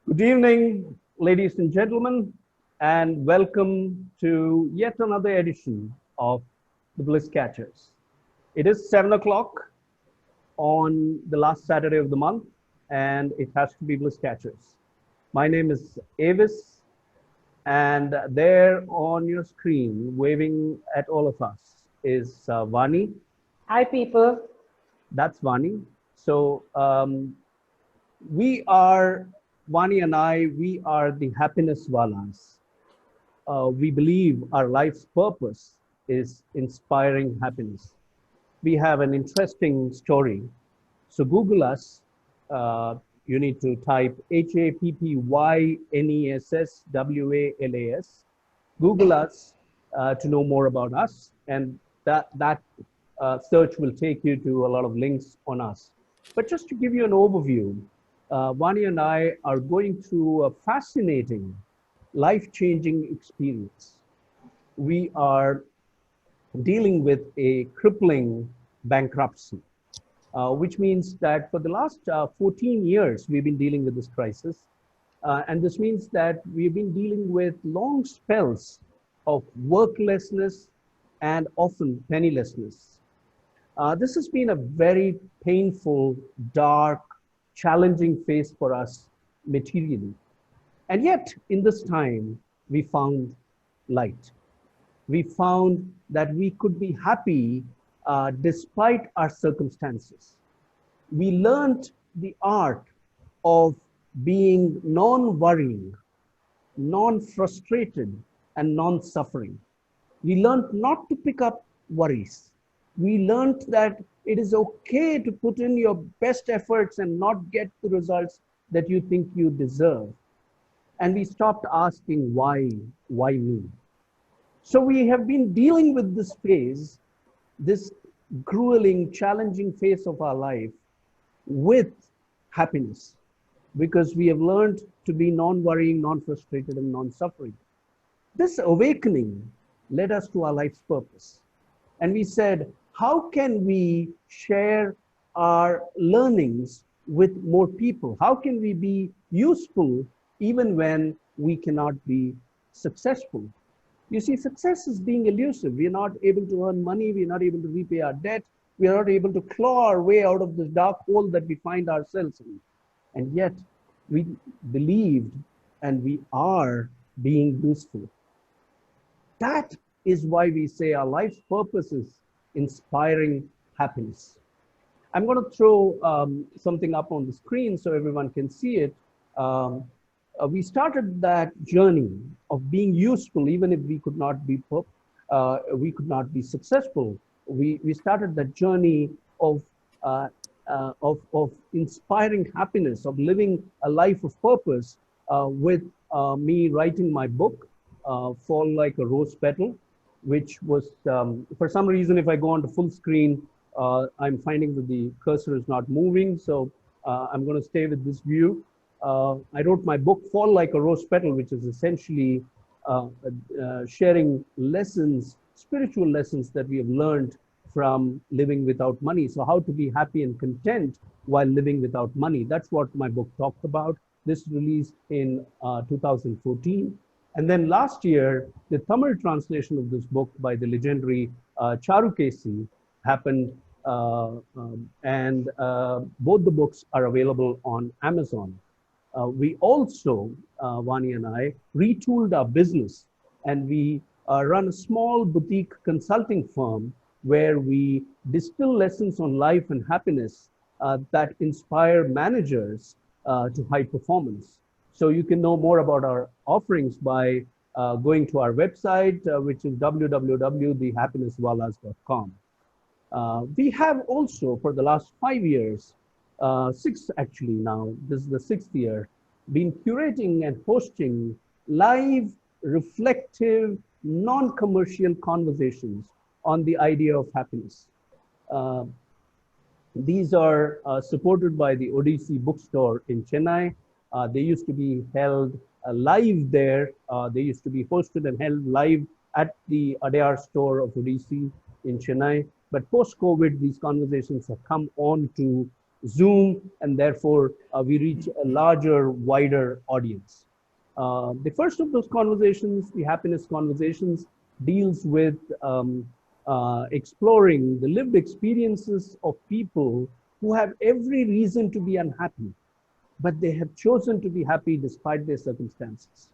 Good evening, ladies and gentlemen, and welcome to yet another edition of the Bliss Catchers. It is 7 o'clock on the last Saturday of the month, and it has to be Bliss Catchers. My name is AVIS, and there on your screen, waving at all of us, is Vaani. Hi, people. That's Vaani. So we are, Vaani and I, we are the happynesswalas. We believe our life's purpose is inspiring happiness. We have an interesting story. So Google us. You need to type HAPPYNESSWALAS. Google us to know more about us, and that search will take you to a lot of links on us. But just to give you an overview, Vaani and I are going through a fascinating, life-changing experience. We are dealing with a crippling bankruptcy, which means that for the last 14 years, we've been dealing with this crisis. And this means that we've been dealing with long spells of worklessness and often pennilessness. This has been a very painful, dark, challenging phase for us materially. And yet, in this time, we found light. We found that we could be happy despite our circumstances. We learned the art of being non-worrying, non-frustrated, and non-suffering. We learned not to pick up worries. We learned that it is okay to put in your best efforts and not get the results that you think you deserve. And we stopped asking why me? So we have been dealing with this phase, this grueling, challenging phase of our life with happiness, because we have learned to be non-worrying, non-frustrated, and non-suffering. This awakening led us to our life's purpose. And we said, how can we share our learnings with more people? How can we be useful even when we cannot be successful? You see, success is being elusive. We are not able to earn money. We are not able to repay our debt. We are not able to claw our way out of this dark hole that we find ourselves in. And yet, we believed and we are being useful. That is why we say our life's purpose is inspiring happiness. I'm going to throw something up on the screen so everyone can see it. We started that journey of being useful, even if we could not be successful. We started that journey of inspiring happiness, of living a life of purpose, with me writing my book, Fall Like a Rose Petal, which was, for some reason, if I go on to full screen, I'm finding that the cursor is not moving. So I'm going to stay with this view. I wrote my book, Fall Like a Rose Petal, which is essentially sharing lessons, spiritual lessons that we have learned from living without money. So how to be happy and content while living without money. That's what my book talked about. This released in 2014. And then last year, the Tamil translation of this book by the legendary Charukesi happened. And both the books are available on Amazon. We also, Vaani and I, retooled our business, and we run a small boutique consulting firm where we distill lessons on life and happiness that inspire managers to high performance. So you can know more about our offerings by going to our website, which is www.thehappynesswalas.com. We have also, for the last 5 years, 6 actually now, this is the 6th year, been curating and hosting live, reflective, non-commercial conversations on the idea of happiness. These are supported by the Odyssey bookstore in Chennai. They used to be held live there. They used to be hosted and held live at the Adyar store of Odyssey in Chennai. But post-COVID, these conversations have come on to Zoom, and therefore we reach a larger, wider audience. The first of those conversations, the happiness conversations, deals with exploring the lived experiences of people who have every reason to be unhappy, but they have chosen to be happy despite their circumstances.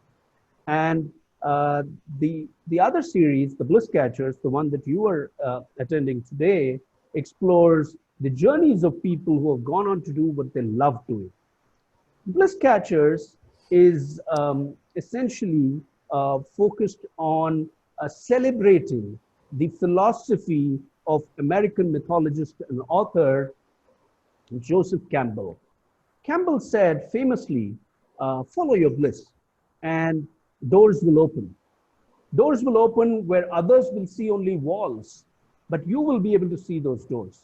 And the other series, the Bliss Catchers, the one that you are attending today, explores the journeys of people who have gone on to do what they love doing. Bliss Catchers is essentially focused on celebrating the philosophy of American mythologist and author Joseph Campbell. Campbell said famously, follow your bliss and doors will open. Doors will open where others will see only walls, but you will be able to see those doors.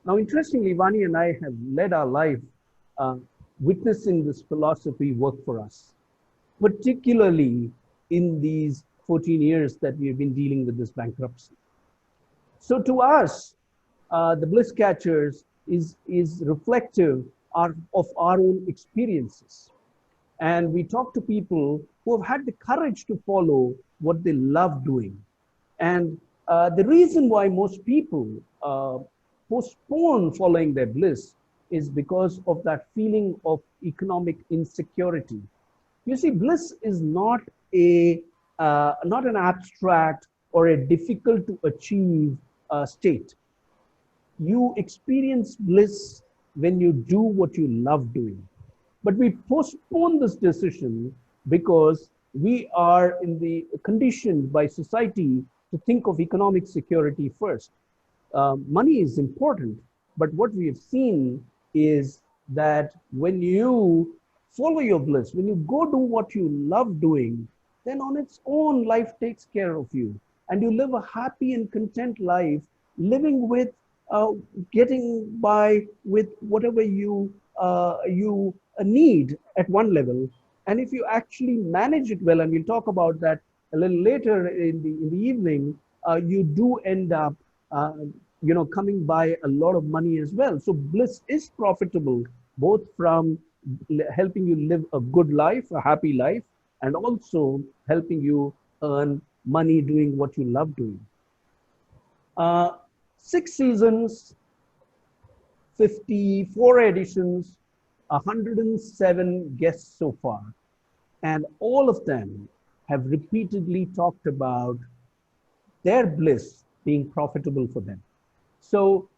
Now, interestingly, Vaani and I have led our life uh, witnessing this philosophy work for us, particularly in these 14 years that we have been dealing with this bankruptcy. So to us, the Bliss Catchers is reflective of our own experiences. And we talk to people who have had the courage to follow what they love doing. And the reason why most people postpone following their bliss is because of that feeling of economic insecurity. You see, bliss is not not an abstract or a difficult to achieve state. You experience bliss when you do what you love doing. But we postpone this decision because we are in the conditioned by society to think of economic security first. Money is important, but what we have seen is that when you follow your bliss, when you go do what you love doing, then on its own, life takes care of you. And you live a happy and content life, living with, getting by with whatever you need at one level. And if you actually manage it well, and we'll talk about that a little later in the evening, you do end up coming by a lot of money as well. So bliss is profitable, both from helping you live a good life, a happy life, and also helping you earn money doing what you love doing. 6 seasons, 54 editions, 107 guests so far, and all of them have repeatedly talked about their bliss being profitable for them. So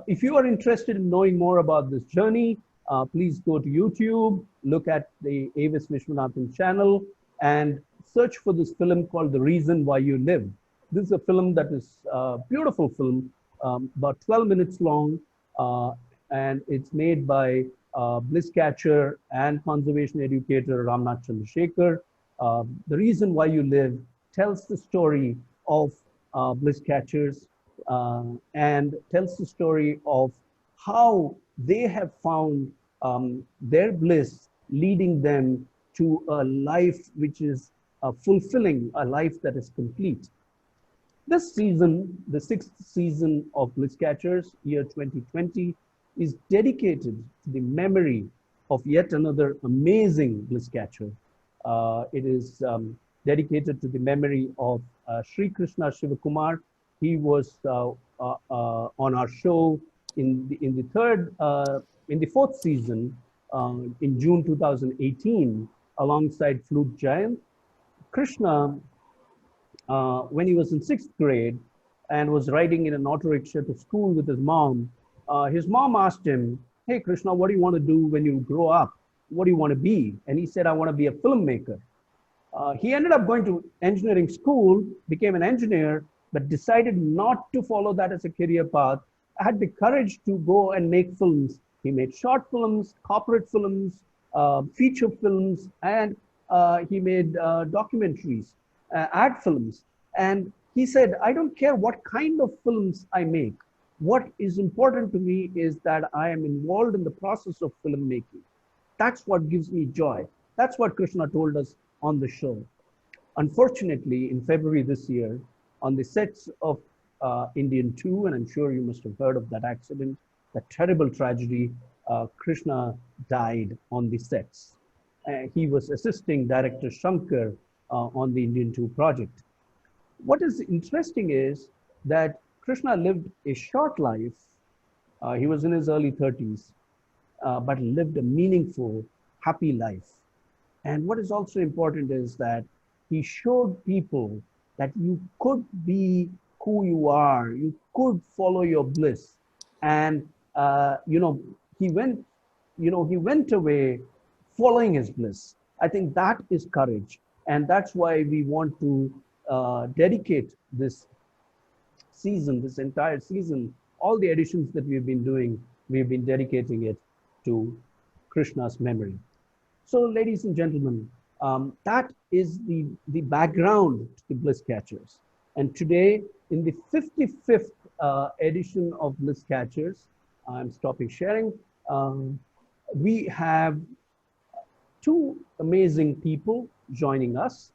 if you are interested in knowing more about this journey, please go to YouTube, look at the AVIS Viswanathan channel, and search for this film called The Reason Why You Live. This is a film that is a beautiful film, about 12 minutes long, and it's made by Bliss Catcher and conservation educator Ramnath Chandrasekhar. The Reason Why You Live tells the story of Bliss Catchers and tells the story of how they have found their bliss leading them to a life which is fulfilling, a life that is complete. This season, the 6th season of Bliss Catchers, year 2020, is dedicated to the memory of yet another amazing bliss catcher. It is dedicated to the memory of Sri Krishna Shivakumar. He was on our show in the fourth season in June 2018, alongside Flute Giant. Krishna, when he was in 6th grade and was riding in an auto rickshaw to school with his mom asked him, "Hey, Krishna, what do you want to do when you grow up? What do you want to be?" And he said, "I want to be a filmmaker." He ended up going to engineering school, became an engineer, but decided not to follow that as a career path. Had the courage to go and make films. He made short films, corporate films, feature films, and he made documentaries, ad films. And he said, "I don't care what kind of films I make. What is important to me is that I am involved in the process of filmmaking. That's what gives me joy." That's what Krishna told us on the show. Unfortunately, in February this year, on the sets of Indian 2, and I'm sure you must have heard of that accident, the terrible tragedy, Krishna died on the sets. He was assisting director Shankar on the Indian 2 project. What is interesting is that Krishna lived a short life. He was in his early 30s, but lived a meaningful, happy life. And what is also important is that he showed people that you could be who you are, you could follow your bliss. And, he went, he went away following his bliss. I think that is courage. And that's why we want to dedicate this season, this entire season, all the editions that we've been doing, we've been dedicating it to Krishna's memory. So, ladies and gentlemen, that is the background to Bliss Catchers. And today, in the 55th edition of Bliss Catchers, I'm stopping sharing. We have two amazing people joining us.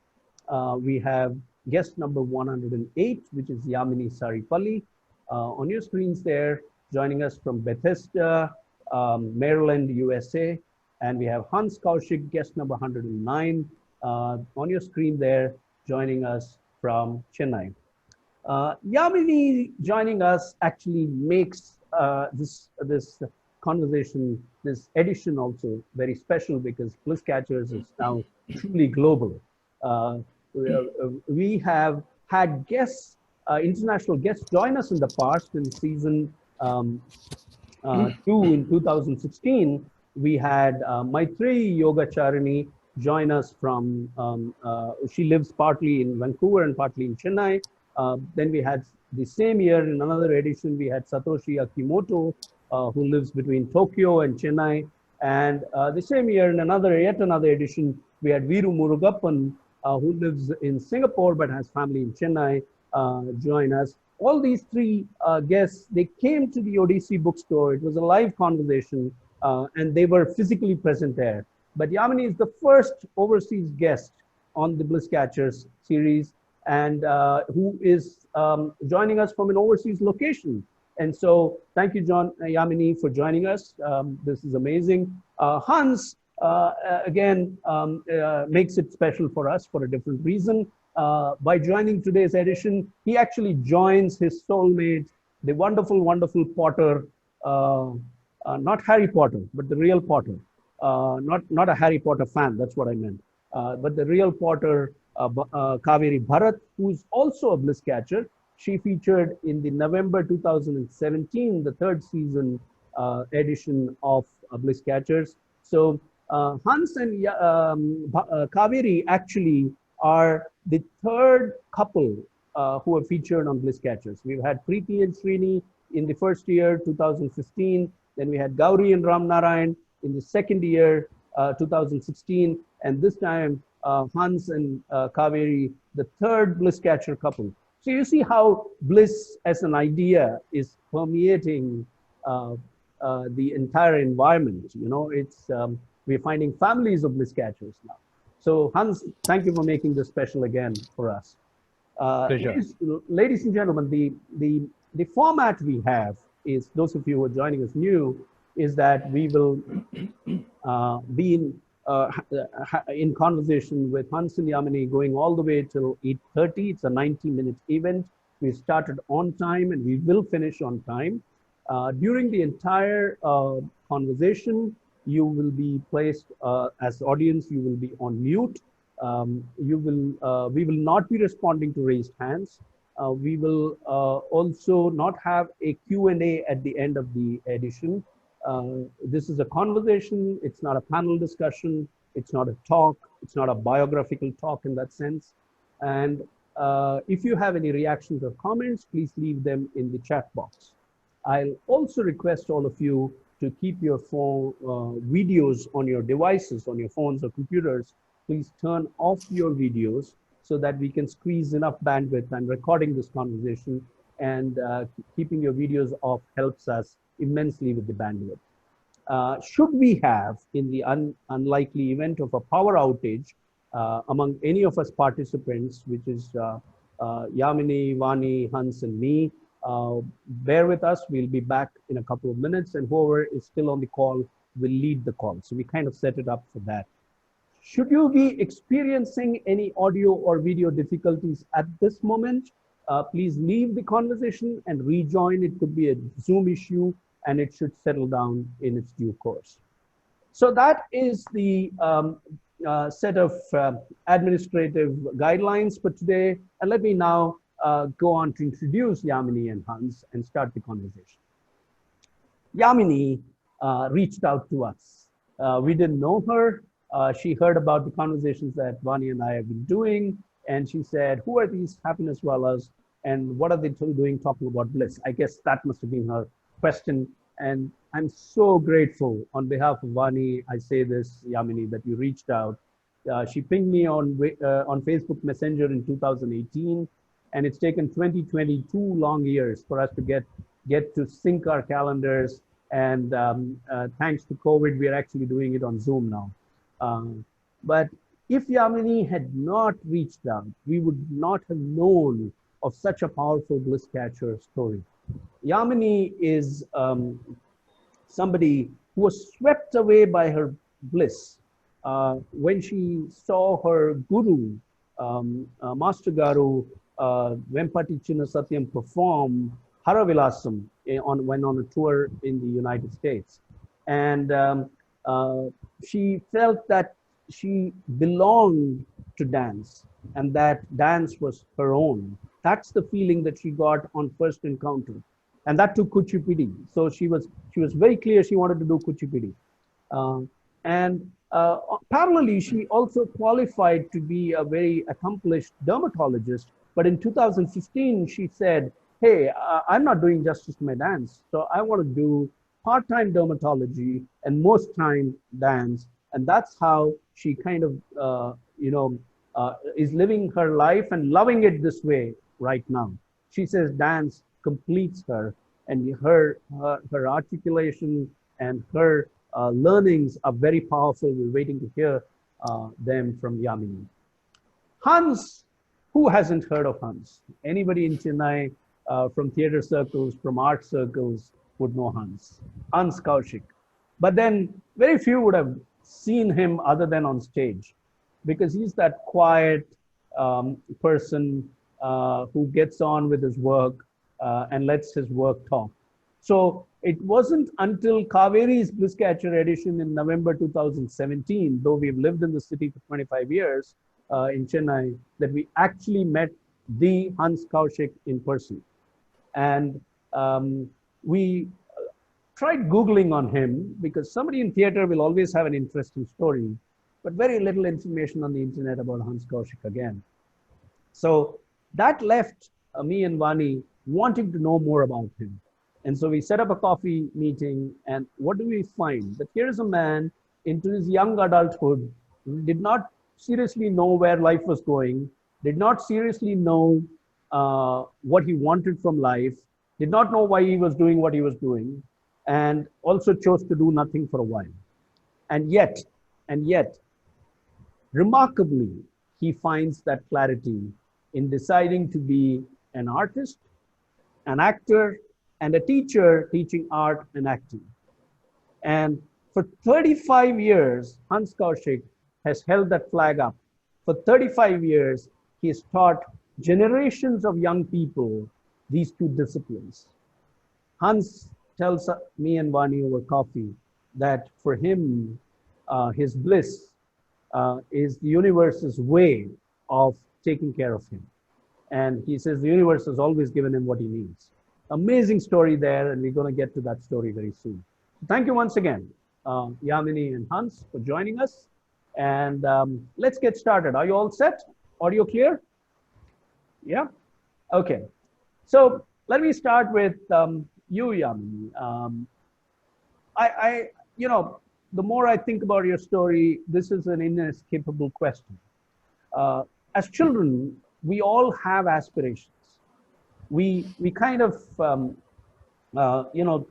We have guest number 108, which is Yamini Saripalli. On your screens there, joining us from Bethesda, Maryland, USA. And we have Hans Kaushik, guest number 109, on your screen there, joining us from Chennai. Yamini joining us actually makes this conversation, this edition also very special, because Bliss Catchers is now truly global. We have had guests, international guests join us in the past in season 2 in 2016. We had Maitreyi Yogacharini join us from, she lives partly in Vancouver and partly in Chennai. Then we had the same year in another edition, we had Satoshi Akimoto, who lives between Tokyo and Chennai. And the same year in yet another edition, we had Viru Murugappan, who lives in Singapore but has family in Chennai, join us. All these three guests, they came to the ODC bookstore. It was a live conversation, and they were physically present there. But Yamini is the first overseas guest on the Bliss Catchers series, and who is joining us from an overseas location. And so thank you, Yamini, for joining us. This is amazing. Hans, again, makes it special for us for a different reason. By joining today's edition, he actually joins his soulmate, the wonderful, wonderful Potter, not Harry Potter, but the real Potter. Not a Harry Potter fan, that's what I meant. But the real Potter, Kaveri Bharat, who's also a Bliss Catcher. She featured in the November 2017, the third season edition of Bliss Catchers. So Hans and Kaveri actually are the third couple who are featured on Bliss Catchers. We've had Preeti and Srini in the first year, 2015. Then we had Gauri and Ram Narayan in the second year, 2016. And this time, Hans and Kaveri, the third Bliss Catcher couple. So you see how bliss as an idea is permeating the entire environment. You know, it's we're finding families of Bliss Catchers now. So Hans, thank you for making this special again for us. Pleasure. Ladies and gentlemen, the format we have is, those of you who are joining us new, is that we will be in conversation with Hans and Yamini going all the way till 8:30. It's a 90-minute event. We started on time and we will finish on time. During the entire conversation, you will be placed as audience, you will be on mute. We will not be responding to raised hands. We will also not have a Q&A at the end of the edition. This is a conversation, it's not a panel discussion, it's not a talk, it's not a biographical talk in that sense. And if you have any reactions or comments, please leave them in the chat box. I'll also request all of you to keep your phone videos on your devices, on your phones or computers. Please turn off your videos so that we can squeeze enough bandwidth. I'm recording this conversation, and keeping your videos off helps us immensely with the bandwidth. Should we have, in the unlikely event of a power outage among any of us participants, which is Yamini, Vaani, Hans, and me, Bear with us. We'll be back in a couple of minutes, and whoever is still on the call will lead the call. So we kind of set it up for that. Should you be experiencing any audio or video difficulties at this moment, please leave the conversation and rejoin. It could be a Zoom issue, and it should settle down in its due course. So that is the set of administrative guidelines for today. And let me now go on to introduce Yamini and Hans and start the conversation. Yamini reached out to us. We didn't know her. She heard about the conversations that Vaani and I have been doing. And she said, who are these happinesswalas and what are they doing talking about bliss? I guess that must have been her question. And I'm so grateful on behalf of Vaani. I say this, Yamini, that you reached out. She pinged me on Facebook Messenger in 2018, and it's taken 2022 long years for us to get to sync our calendars. And thanks to COVID, we are actually doing it on Zoom now. But if Yamini had not reached out, we would not have known of such a powerful Bliss Catcher story. Yamini is somebody who was swept away by her bliss when she saw her guru, Master Garu, Vempati Chinna Satyam perform Haravilasam when on a tour in the United States. And she felt that she belonged to dance and that dance was her own. That's the feeling that she got on first encounter. And that took Kuchipudi. So she was very clear she wanted to do Kuchipudi. Parallelly, she also qualified to be a very accomplished dermatologist. But in 2015, she said, hey, I'm not doing justice to my dance. So I want to do part-time dermatology and most time dance. And that's how she kind of, is living her life and loving it this way right now. She says dance completes her, and her articulation and her learnings are very powerful. We're waiting to hear them from Yamini. Hans, who hasn't heard of Hans? Anybody in Chennai from theater circles, from art circles would know Hans. Hans Kaushik. But then very few would have seen him other than on stage, because he's that quiet person who gets on with his work and lets his work talk. So it wasn't until Kaveri's Bliss Catcher edition in November 2017, though we've lived in the city for 25 years in Chennai, that we actually met the Hans Kaushik in person. And we tried Googling on him, because somebody in theater will always have an interesting story, but very little information on the internet about Hans Kaushik again. So that left me and Vaani wanting to know more about him. And so we set up a coffee meeting, and what do we find? That here is a man into his young adulthood, did not seriously know where life was going, did not seriously know what he wanted from life, did not know why he was doing what he was doing, and also chose to do nothing for a while. And yet, remarkably, he finds that clarity in deciding to be an artist, an actor, and a teacher teaching art and acting. And for 35 years, Hans Kaushik has held that flag up. For 35 years, he has taught generations of young people these two disciplines. Hans tells me and Vaani over coffee that for him, his bliss is the universe's way of taking care of him. And he says the universe has always given him what he needs. Amazing story there, and we're going to get to that story very soon. Thank you once again, Yamini and Hans, for joining us. And let's get started. Are you all set? Audio clear? Yeah? Okay. So let me start with you, Yamini. The more I think about your story, this is an inescapable question. As children, we all have aspirations. We kind of,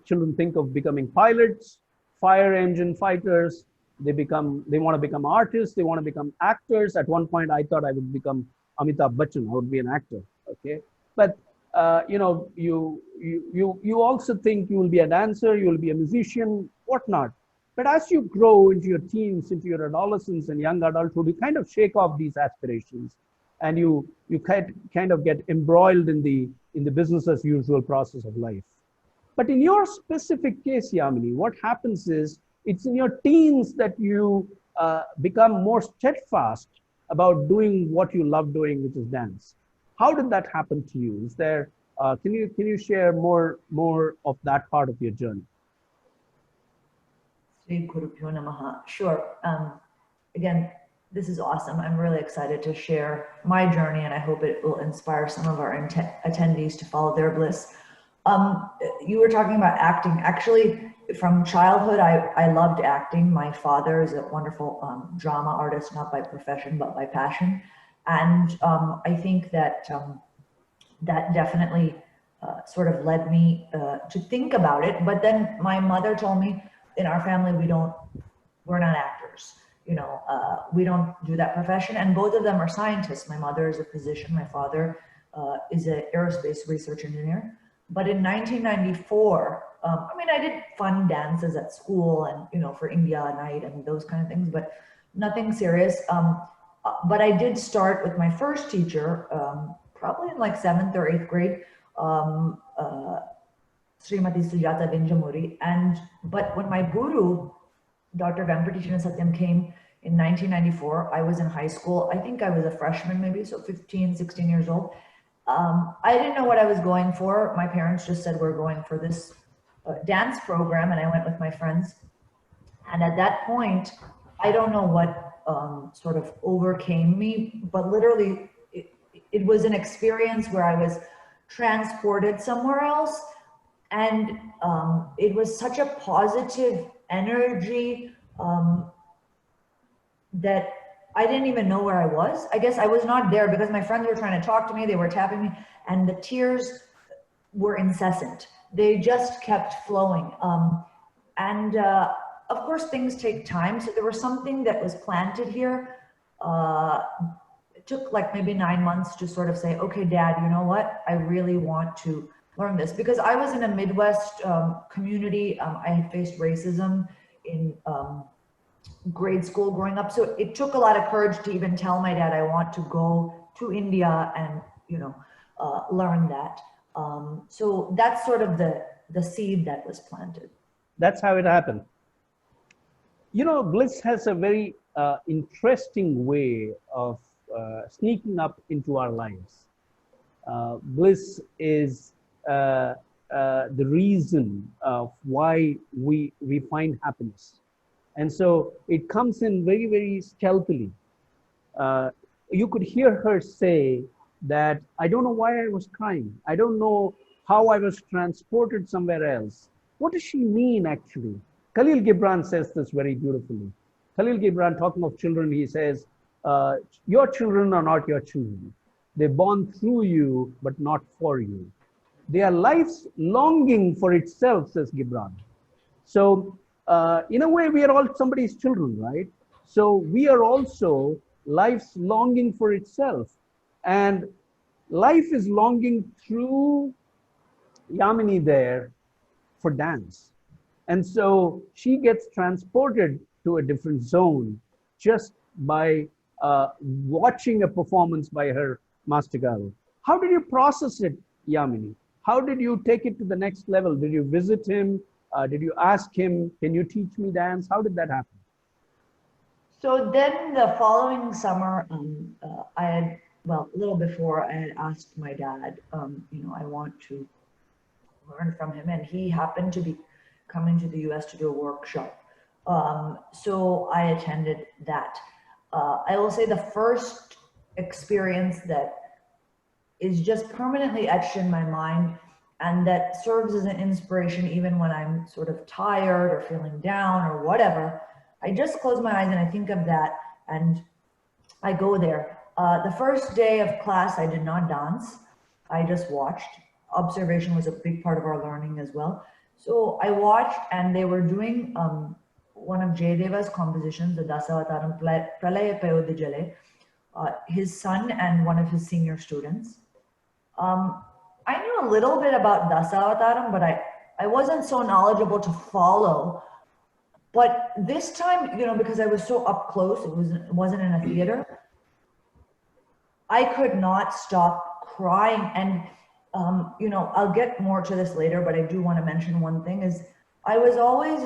children think of becoming pilots, fire engine fighters. They want to become artists. They want to become actors. At one point, I thought I would become Amitabh Bachchan. I would be an actor. Okay, but you also think you will be a dancer, you will be a musician, whatnot. But as you grow into your teens, into your adolescence and young adulthood, you kind of shake off these aspirations, and you kind of get embroiled in the business as usual process of life. But in your specific case, Yamini, what happens is it's in your teens that you become more steadfast about doing what you love doing, which is dance. How did that happen to you? Is there can you share more of that part of your journey? Sri Gurubhyo Namaha. Sure. Again, this is awesome. I'm really excited to share my journey, and I hope it will inspire some of our attendees to follow their bliss. You were talking about acting. Actually, from childhood, I loved acting. My father is a wonderful drama artist, not by profession, but by passion. And I think that that definitely sort of led me to think about it. But then my mother told me, in our family, we're not actors. You know, we don't do that profession. And both of them are scientists. My mother is a physician. My father is an aerospace research engineer. But in 1994, I mean, I did fun dances at school and, you know, for India night and those kind of things, but nothing serious. But I did start with my first teacher, probably in like 7th or 8th grade, Srimati Sujata Vinjamuri. But when my guru, Dr. Vempati Chinna Satyam, came in 1994, I was in high school. I think I was a freshman maybe, so 15, 16 years old. I didn't know what I was going for. My parents just said, we're going for this dance program, and I went with my friends. And at that point, I don't know what sort of overcame me, but literally it was an experience where I was transported somewhere else. And it was such a positive energy that I didn't even know where I was. I guess I was not there because my friends were trying to talk to me, they were tapping me, and the tears were incessant. They just kept flowing. Of course, things take time. So there was something that was planted here. It took like maybe 9 months to sort of say, okay, Dad, you know what? I really want to learn this, because I was in a Midwest community. I had faced racism in grade school growing up. So it took a lot of courage to even tell my dad I want to go to India and, you know, learn that. So that's sort of the seed that was planted. That's how it happened. You know, Bliss has a very interesting way of sneaking up into our lives. Bliss is the reason of why we find happiness. And so it comes in very, very stealthily. You could hear her say that, I don't know why I was crying. I don't know how I was transported somewhere else. What does she mean, actually? Khalil Gibran says this very beautifully. Khalil Gibran, talking of children, he says, your children are not your children. They're born through you, but not for you. They are life's longing for itself, says Gibran. So in a way, we are all somebody's children, right? So we are also life's longing for itself. And life is longing through Yamini there for dance. And so she gets transported to a different zone just by watching a performance by her master guru. How did you process it, Yamini? How did you take it to the next level? Did you visit him? Did you ask him, can you teach me dance? How did that happen? So then the following summer, I had, well, a little before, I had asked my dad, you know, I want to learn from him, and he happened to be coming to the US to do a workshop. So I attended that. I will say the first experience that is just permanently etched in my mind, and that serves as an inspiration even when I'm sort of tired or feeling down or whatever. I just close my eyes and I think of that, and I go there. The first day of class, I did not dance. I just watched. Observation was a big part of our learning as well. So I watched, and they were doing one of Jayadeva's compositions, the Dasavataram Pralaya Payodhi Jale, his son and one of his senior students. I knew a little bit about Dasavataram, but I wasn't so knowledgeable to follow. But this time, you know, because I was so up close, it wasn't in a theater, I could not stop crying. And, you know, I'll get more to this later, but I do want to mention one thing is I was always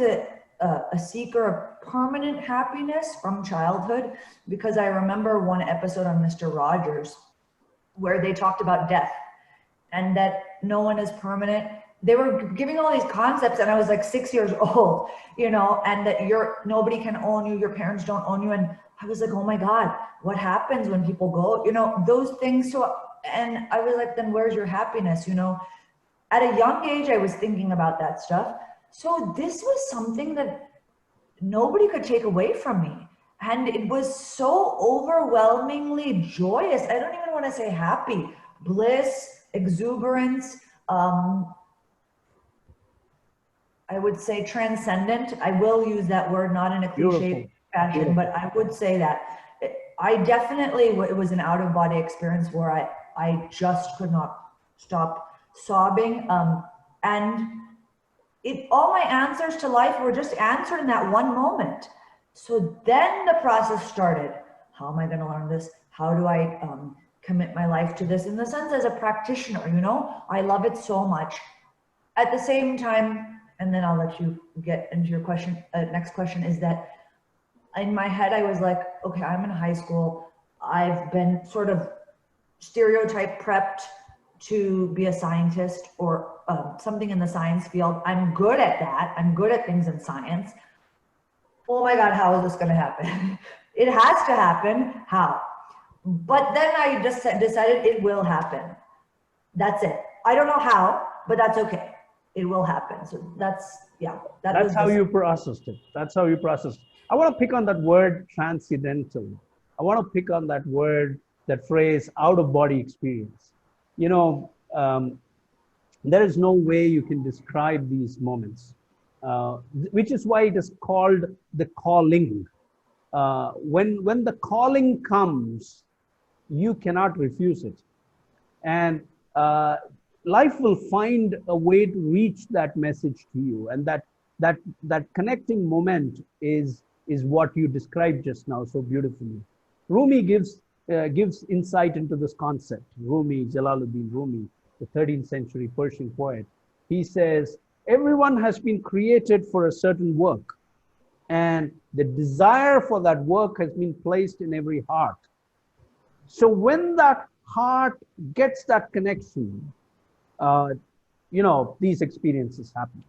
a seeker of permanent happiness from childhood, because I remember one episode on Mr. Rogers where they talked about death and that no one is permanent. They were giving all these concepts and I was like 6 years old, you know, and that nobody can own you, your parents don't own you. And I was like, oh my God, what happens when people go, you know, those things. So, and I was like, then where's your happiness? You know, at a young age, I was thinking about that stuff. So this was something that nobody could take away from me. And it was so overwhelmingly joyous. I don't even want to say happy, bliss, exuberance, I would say transcendent. I will use that word, not in a cliche fashion, but I would say that I definitely, it was an out-of-body experience where I just could not stop sobbing. And all my answers to life were just answered in that one moment. So then the process started. How am I going to learn this? How do I commit my life to this? In the sense as a practitioner, you know, I love it so much. At the same time, and then I'll let you get into your question. Next question is that in my head, I was like, okay, I'm in high school. I've been sort of stereotype prepped to be a scientist or something in the science field. I'm good at that. I'm good at things in science. Oh my God, how is this going to happen? It has to happen. How? But then I just decided it will happen. That's it. I don't know how, but that's okay. It will happen. So that's, yeah. That's how you processed it. That's how you processed it. I want to pick on that word transcendental. I want to pick on that word, that phrase, out-of-body experience. You know, there is no way you can describe these moments, which is why it is called the calling. When the calling comes, you cannot refuse it. And life will find a way to reach that message to you. And that connecting moment is what you described just now so beautifully. Rumi gives insight into this concept. Rumi, Jalaluddin Rumi, the 13th century Persian poet. He says, everyone has been created for a certain work, and the desire for that work has been placed in every heart. So when that heart gets that connection, you know, these experiences happen.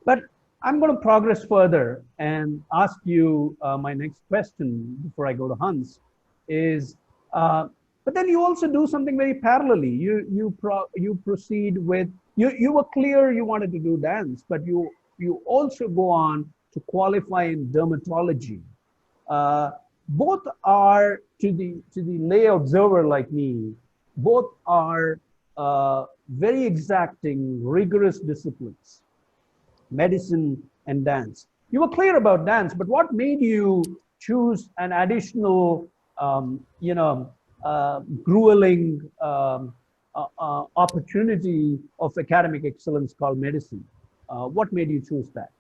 But I'm going to progress further and ask you my next question before I go to Hans is, but then you also do something very parallelly. You proceed with, you were clear you wanted to do dance, but you also go on to qualify in dermatology. Both are, to the lay observer like me, both are very exacting, rigorous disciplines, medicine and dance. You were clear about dance, but what made you choose an additional, you know, grueling opportunity of academic excellence called medicine? What made you choose that?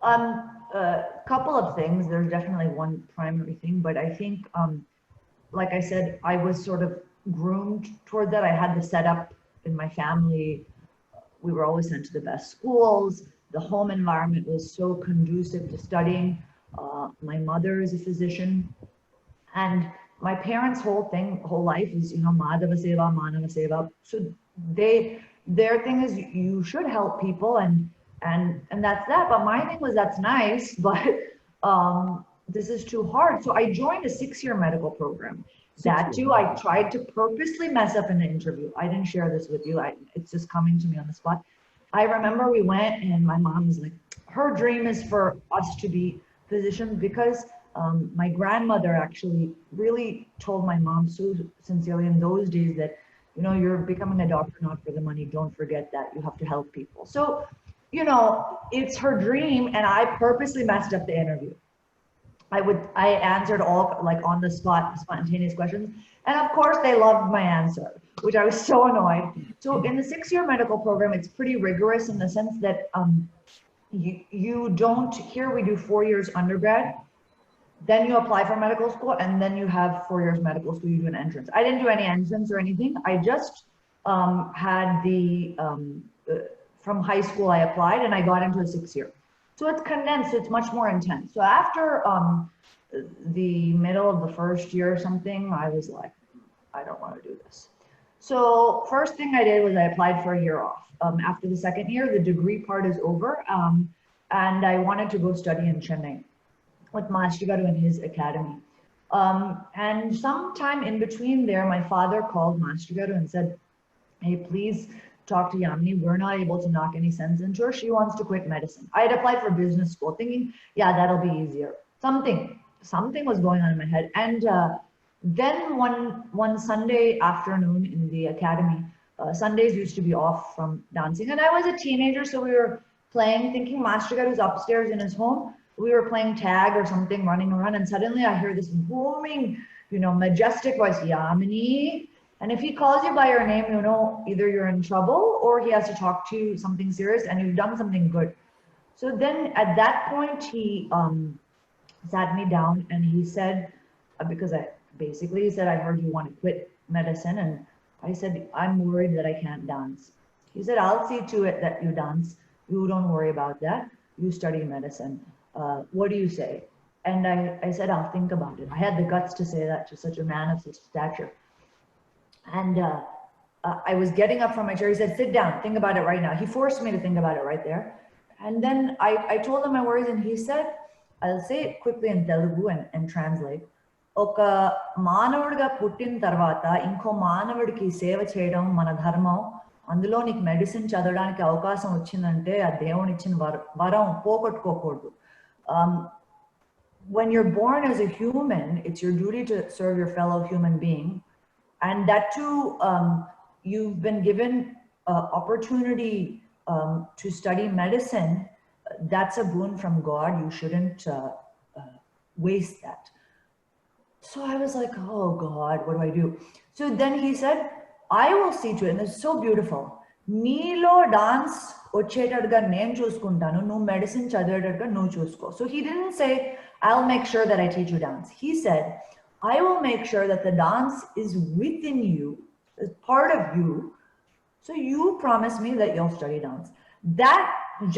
A couple of things. There's definitely one primary thing, but I think, like I said, I was sort of groomed toward that. I had the setup in my family. We were always sent to the best schools. The home environment was so conducive to studying. My mother is a physician, and my parents' whole life is, you know, Madhava Seva, Manava Seva. So their thing is you should help people, and that's that. But my thing was, that's nice, but this is too hard. So I joined a 6-year medical program. That too, I tried to purposely mess up in the interview. I didn't share this with you. It's just coming to me on the spot. I remember we went and my mom was like, her dream is for us to be physicians, because my grandmother actually really told my mom so sincerely in those days that, you know, you're becoming a doctor not for the money. Don't forget that. You have to help people. So, you know, it's her dream, and I purposely messed up the interview. I answered all like on the spot, spontaneous questions. And of course they loved my answer. which I was so annoyed. So in the 6-year medical program, it's pretty rigorous in the sense that you don't, here we do 4 years undergrad, then you apply for medical school, and then you have 4 years medical school, you do an entrance. I didn't do any entrance or anything. I just had the, from high school I applied and I got into a 6-year. So it's condensed, so it's much more intense. So after the middle of the first year or something, I was like, I don't want to do this. So first thing I did was I applied for a year off. After the second year, the degree part is over, and I wanted to go study in Chennai with Maestro in his academy. And sometime in between there, my father called Maestro and said, hey, please talk to Yamini. We're not able to knock any sense into her. She wants to quit medicine. I had applied for business school thinking, yeah, that'll be easier. Something was going on in my head. And then one Sunday afternoon in the academy, Sundays used to be off from dancing. And I was a teenager, so we were playing, thinking Master was upstairs in his home. We were playing tag or something, running around, and suddenly I hear this booming, majestic voice, Yamini. And if he calls you by your name, either you're in trouble or he has to talk to you something serious and you've done something good. So then at that point, he sat me down and he said, because he said, I heard you want to quit medicine. And I said, I'm worried that I can't dance. He said, I'll see to it that you dance. You don't worry about that. You study medicine. What do you say? And I said, I'll think about it. I had the guts to say that to such a man of such stature. And I was getting up from my chair. He said, sit down, think about it right now. He forced me to think about it right there. And then I told him my worries, and he said, I'll say it quickly in Telugu and translate. Oka మానవుడిగా పుట్టిన తర్వాత ఇంకో మానవుడికి సేవ చేయడం మన ధర్మం. అందులో నీకు మెడిసిన్ చదవడానికి అవకాశం వచ్చిందంటే ఆ దేవుని ఇచ్చిన వరం పోగొట్టుకోకూడదు. When you're born as a human, it's your duty to serve your fellow human being. And that too, you've been given opportunity to study medicine. That's a boon from God. You shouldn't waste that. So I was like, oh God, what do I do? So then he said, I will see to it. And it's so beautiful. Neelo dance వచ్చేటట్టుగా నేను చూసుకుంటాను, నువ్వు medicine చదివేటట్టుగా నువ్వు చూసుకో. So he didn't say, I'll make sure that I teach you dance. He said, I will make sure that the dance is within you, is part of you. So you promise me that you'll study dance. That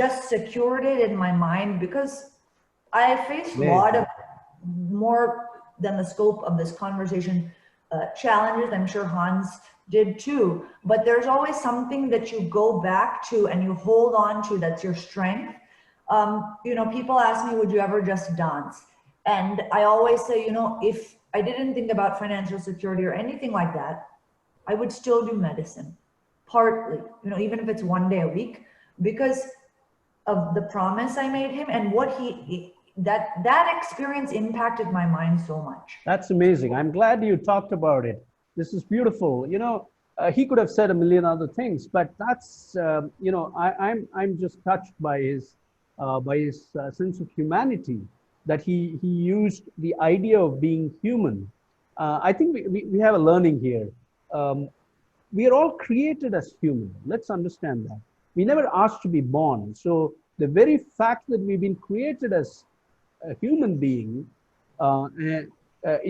just secured it in my mind, because I faced a lot of more than the scope of this conversation challenges. I'm sure Hans did too, but there's always something that you go back to and you hold on to that's your strength. People ask me, would you ever just dance? And I always say, if I didn't think about financial security or anything like that, I would still do medicine, partly, even if it's 1 day a week, because of the promise I made him and what that experience impacted my mind so much. That's amazing. I'm glad you talked about it. This is beautiful. He could have said a million other things, but that's, I'm just touched by his sense of humanity, that he used the idea of being human. I think we have a learning here. We are all created as human. Let's understand that. We never asked to be born. So the very fact that we've been created as a human being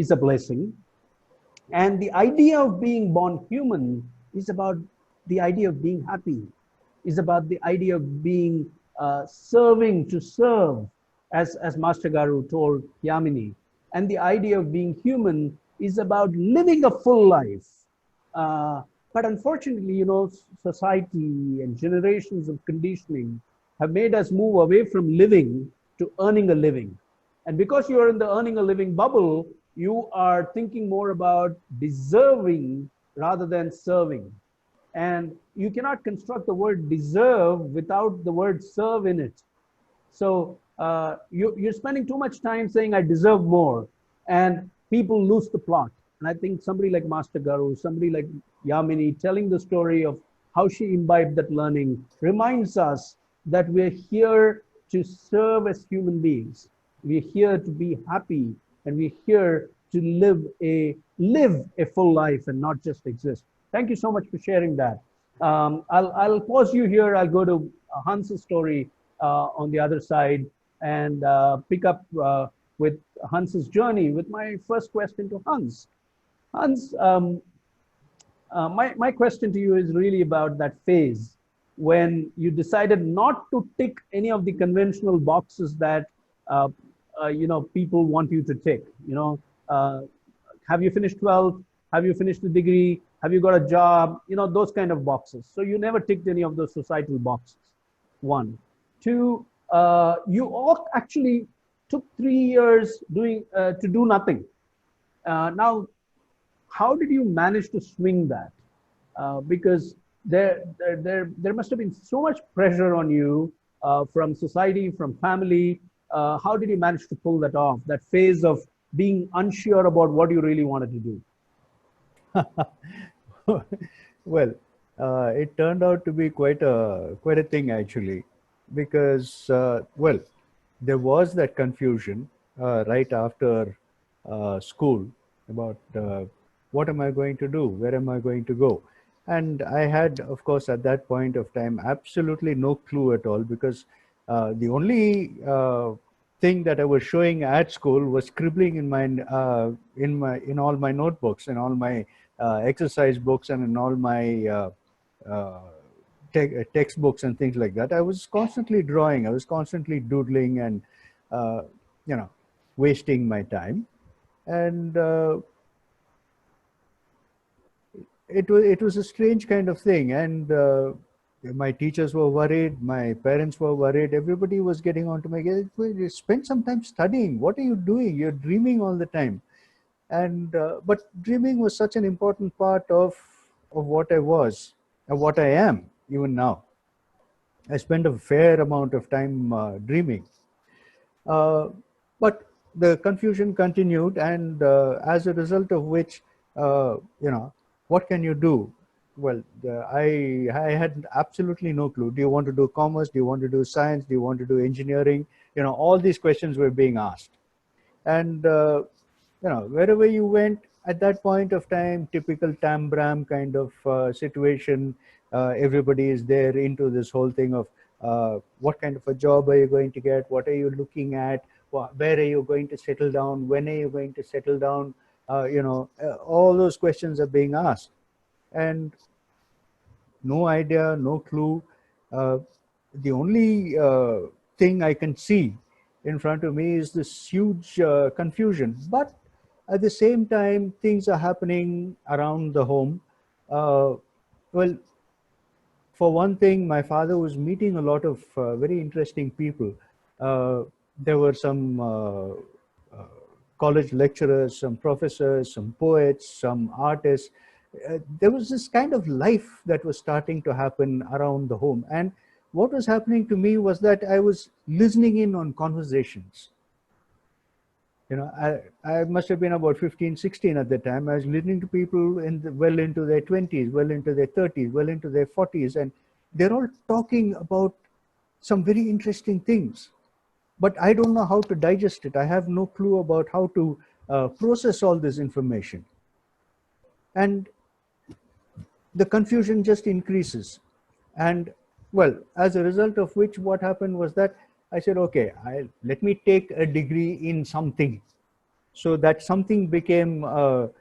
is a blessing. And the idea of being born human is about the idea of being happy, is about the idea of being serving to serve, as Master Garu told Yamini. And the idea of being human is about living a full life. But unfortunately, society and generations of conditioning have made us move away from living to earning a living. And because you are in the earning a living bubble, you are thinking more about deserving rather than serving. And you cannot construct the word deserve without the word serve in it. So you're spending too much time saying I deserve more, and people lose the plot. And I think somebody like Master Garu, somebody like Yamini telling the story of how she imbibed that learning reminds us that we're here to serve as human beings. We're here to be happy, and we're here to live a full life and not just exist. Thank you so much for sharing that. I'll pause you here. I'll go to Hans's story on the other side and pick up with Hans's journey with my first question to Hans. Hans, my question to you is really about that phase when you decided not to tick any of the conventional boxes that people want you to tick. Uh, have you finished 12th? Have you finished the degree? Have you got a job? Those kind of boxes. So you never ticked any of those societal boxes. One. Two, you all actually took 3 years to do nothing. Now, how did you manage to swing that? Because there must have been so much pressure on you from society, from family. How did you manage to pull that off? That phase of being unsure about what you really wanted to do. Well, it turned out to be quite a thing actually, because well, there was that confusion right after school about what am I going to do, where am I going to go, and I had, of course, at that point of time, absolutely no clue at all, because the only thing that I was showing at school was scribbling in all my notebooks and all my exercise books and in all my uh, textbooks and things like that. I was constantly drawing, I was constantly doodling and uh, you know wasting my time, and it was a strange kind of thing, and my teachers were worried, my parents were worried, everybody was getting onto my head. "Well, spend some time studying, what are you doing, you're dreaming all the time." And but dreaming was such an important part of what I was and what I am even now. I spend a fair amount of time dreaming, uh, but the confusion continued, and as a result of which, what can you do? Well, I had absolutely no clue. Do you want to do commerce? Do you want to do science? Do you want to do engineering? All these questions were being asked, and wherever you went at that point of time, typical tambram kind of situation. Everybody is there into this whole thing of what kind of a job are you going to get, what are you looking at, where are you going to settle down, when are you going to settle down, all those questions are being asked, and no idea, no clue. Uh, the only thing I can see in front of me is this huge confusion. But at the same time, things are happening around the home. Well, for one thing, my father was meeting a lot of very interesting people. Uh, there were some college lecturers, some professors, some poets, some artists. There was this kind of life that was starting to happen around the home. And what was happening to me was that I was listening in on conversations. I must have been about 15, 16 at the time. I was listening to people well into their 20s, well into their 30s, well into their 40s, and they're all talking about some very interesting things. But I don't know how to digest it. I have no clue about how to process all this information. And the confusion just increases. And well, as a result of which, what happened was that I said, okay, let me take a degree in something. So that something became an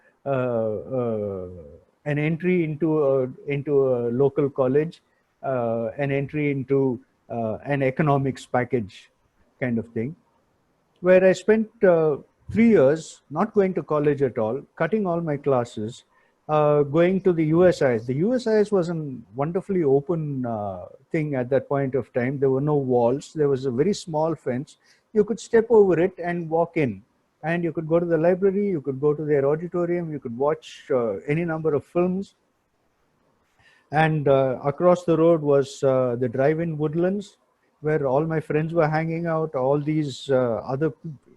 entry into a local college, an entry into an economics package kind of thing, where I spent 3 years not going to college at all, cutting all my classes, going to the USIS. The USIS was a wonderfully open thing at that point of time. There were no walls. There was a very small fence. You could step over it and walk in. And you could go to the library, you could go to their auditorium, you could watch any number of films. And across the road was the drive-in Woodlands, where all my friends were hanging out. All these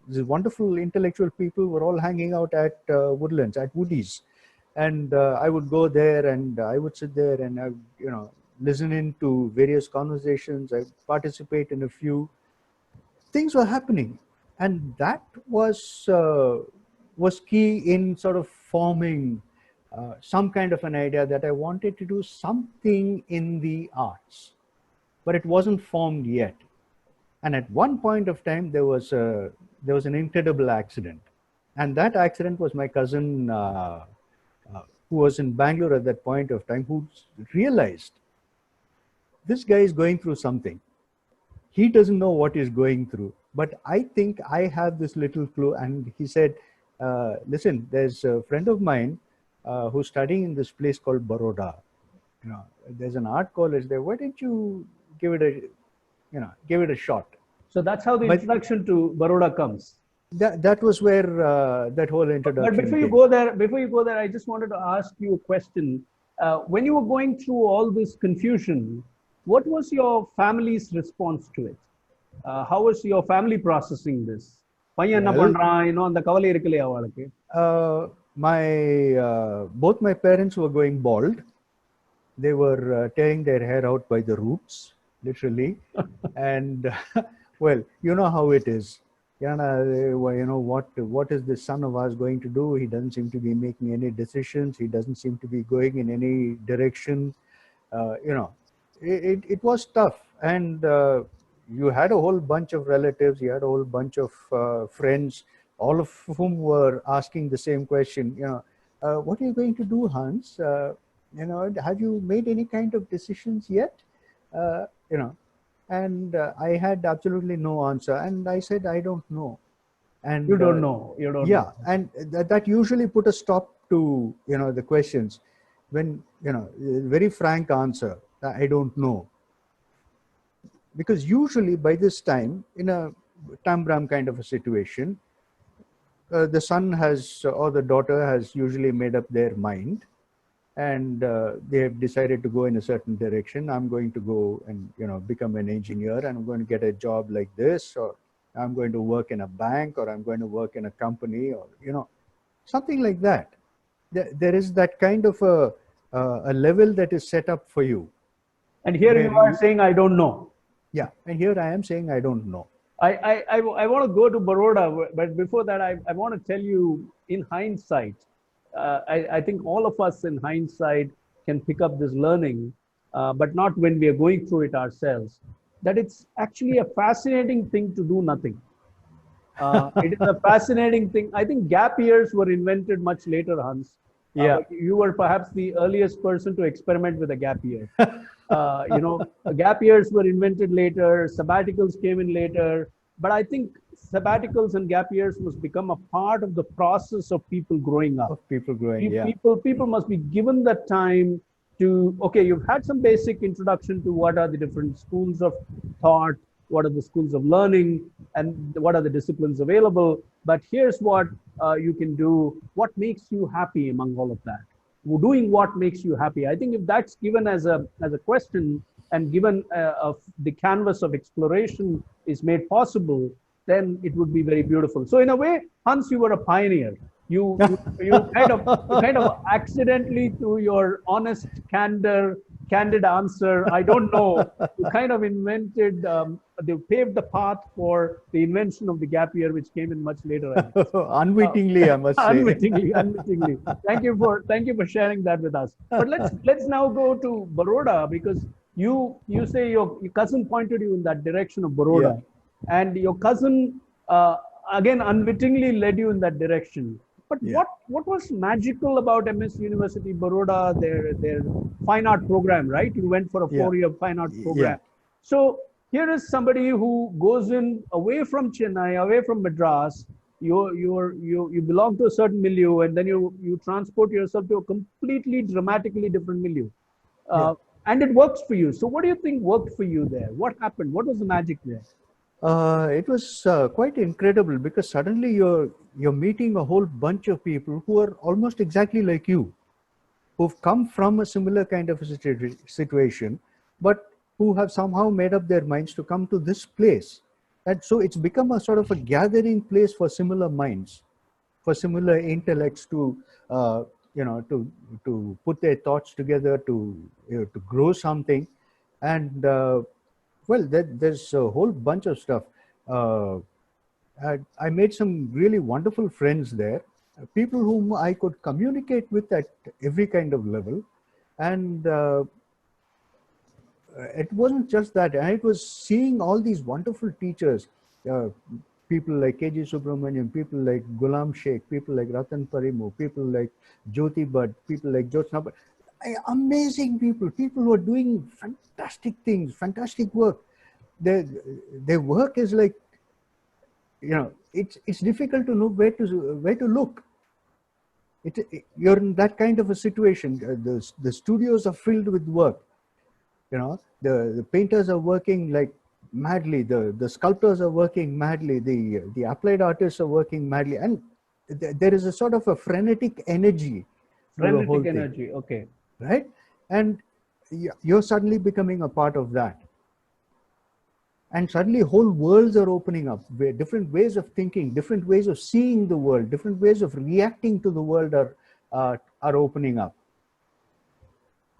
these wonderful intellectual people were all hanging out at Woodlands, at Woody's. And I would go there and I would sit there and listen in to various conversations. I participate in a few. Things were happening, and that was key in sort of forming some kind of an idea that I wanted to do something in the arts, but it wasn't formed yet. And at one point of time, there was an incredible accident, and that accident was my cousin, who was in Bangalore at that point of time, who realized this guy is going through something. He doesn't know what he's going through, but I think I have this little clue. And he said, listen, there's a friend of mine who's studying in this place called Baroda. You know, there's an art college there. Why don't you give it a shot? So that's how the introduction to Baroda comes. That was where that whole introduction. But before you go there, I just wanted to ask you a question. When you were going through all this confusion, what was your family's response to it? How was your family processing this? Both my parents were going bald. They were tearing their hair out by the roots, literally. And well, you know how it is. You know, what is this son of ours going to do? He doesn't seem to be making any decisions. He doesn't seem to be going in any direction. You know, it was tough. And you had a whole bunch of relatives. You had a whole bunch of friends, all of whom were asking the same question. You know, what are you going to do, Hans? You know, have you made any kind of decisions yet? You know. And I had absolutely no answer. And I said, I don't know. And you don't know. You don't yeah, know. and that usually put a stop to, you know, the questions. When, you know, very frank answer, I don't know. Because usually by this time, in a Tambram kind of a situation, the son has, or the daughter has usually made up their mind. And they have decided to go in a certain direction. I'm going to go and, you know, become an engineer, and I'm going to get a job like this, or I'm going to work in a bank, or I'm going to work in a company, or, you know, something like that. There is that kind of a level that is set up for you. And here you are saying, I don't know. Yeah, and here I am saying, I don't know. I want to go to Baroda, but before that, I want to tell you, in hindsight, I think all of us in hindsight can pick up this learning, but not when we are going through it ourselves, that it's actually a fascinating thing to do nothing. It is a fascinating thing. I think gap years were invented much later, Hans. Yeah. But you were perhaps the earliest person to experiment with a gap year. You know, gap years were invented later, sabbaticals came in later, but I think sabbaticals and gap years must become a part of the process of people growing up. People must be given that time to, okay, you've had some basic introduction to what are the different schools of thought, what are the schools of learning, and what are the disciplines available. But here's what you can do. What makes you happy among all of that? Doing what makes you happy. I think if that's given as a question, and given the canvas of exploration is made possible, then it would be very beautiful. So in a way, Hans, you were a pioneer. You kind of accidentally, through your honest, candid answer, I don't know, you kind of invented, they paved the path for the invention of the gap year, which came in much later. Unwittingly, I must say. Unwittingly. Thank you for sharing that with us. But let's now go to Baroda, because you say your cousin pointed you in that direction of Baroda. Yeah. And your cousin, again, unwittingly led you in that direction. But yeah, what was magical about MS University Baroda, their fine art program, right? You went for a 4-year fine art program. Yeah. So here is somebody who goes in away from Chennai, away from Madras. You belong to a certain milieu, and then you transport yourself to a completely dramatically different milieu. And it works for you. So what do you think worked for you there? What happened? What was the magic there? It was quite incredible, because suddenly you're meeting a whole bunch of people who are almost exactly like you, who've come from a similar kind of a situation, but who have somehow made up their minds to come to this place. And so it's become a sort of a gathering place for similar minds, for similar intellects to to put their thoughts together, to grow something. And well, there's a whole bunch of stuff. I made some really wonderful friends there. people whom I could communicate with at every kind of level. And it wasn't just that. And it was seeing all these wonderful teachers, people like K.G. Subramaniam, people like Ghulam Sheikh, people like Ratan Parimu, people like Jyoti Bhatt, people like Jyotsna Bhatt. Amazing people, people who are doing fantastic things, fantastic work. Their work is like, it's difficult to know where to look. You're in that kind of a situation. The studios are filled with work. The painters are working like madly. The sculptors are working madly. The applied artists are working madly, and there is a sort of a frenetic energy to the whole thing. Energy, okay. Right? And you're suddenly becoming a part of that. And suddenly whole worlds are opening up, where different ways of thinking, different ways of seeing the world, different ways of reacting to the world are opening up.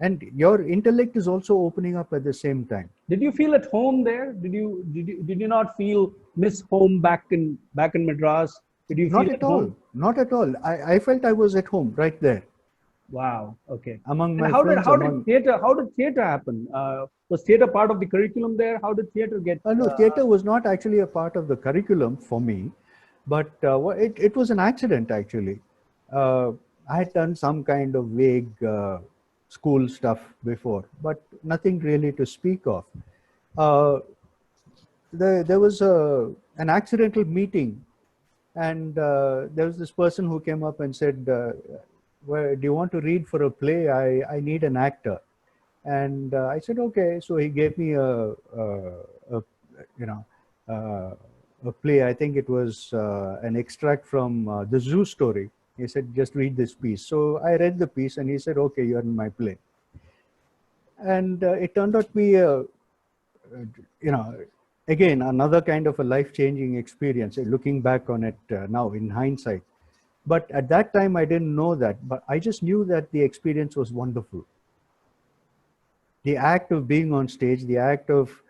And your intellect is also opening up at the same time. Did you feel at home there? Did you not feel miss home back in Madras? Did you feel Not at all. Home? Not at all. I felt I was at home right there. Wow. Okay. Among my friends. How did theater happen? Was theater part of the curriculum there? How did theater get? No, theater was not actually a part of the curriculum for me, but it was an accident actually. I had done some kind of vague school stuff before, but nothing really to speak of. There was an accidental meeting, and there was this person who came up and said, well, do you want to read for a play? I need an actor. And I said, okay. So he gave me a play. I think it was an extract from the Zoo Story. He said, just read this piece. So I read the piece, and he said, okay, you're in my play. And it turned out to be again, another kind of a life-changing experience, looking back on it now in hindsight. But at that time, I didn't know that, but I just knew that the experience was wonderful. The act of being on stage, the act of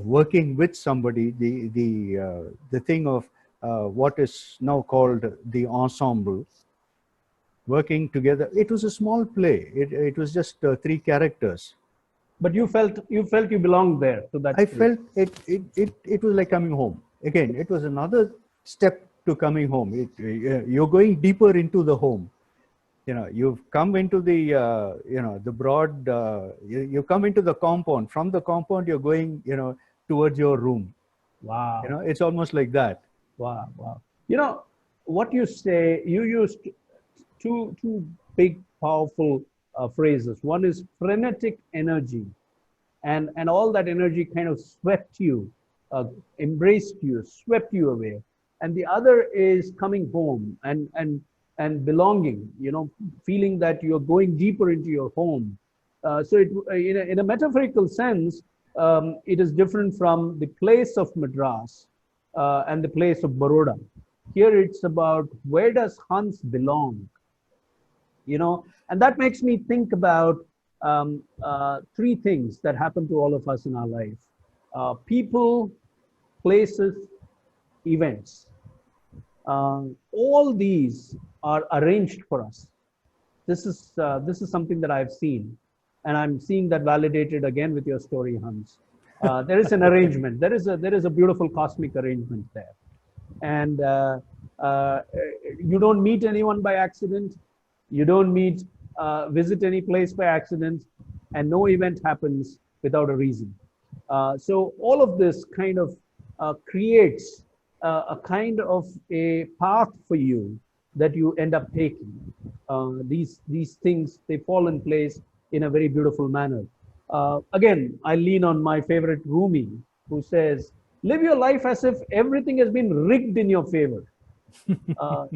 working with somebody, the thing of what is now called the ensemble, working together. It was a small play. It was just 3 characters. But you felt you belonged there to that. I felt it was like coming home. Again, it was another step to coming home. You're going deeper into the home. You've come into the the broad. You come into the compound. From the compound, you're going towards your room. Wow. It's almost like that. Wow. Wow. What you say. You used two big, powerful phrases. One is frenetic energy, and all that energy kind of swept you, embraced you, swept you away. And the other is coming home and belonging. Feeling that you're going deeper into your home. So in a metaphorical sense, it is different from the place of Madras and the place of Baroda. Here it's about where does Hans belong. And that makes me think about 3 things that happen to all of us in our life: people, places, events. All these are arranged for us. This is something that I've seen, and I'm seeing that validated again with your story, Hans. There is an arrangement. There is a beautiful cosmic arrangement there, and you don't meet anyone by accident. You don't visit any place by accident, and no event happens without a reason. So all of this kind of creates a kind of a path for you that you end up taking. These things, they fall in place in a very beautiful manner. Again, I lean on my favorite Rumi, who says, live your life as if everything has been rigged in your favor.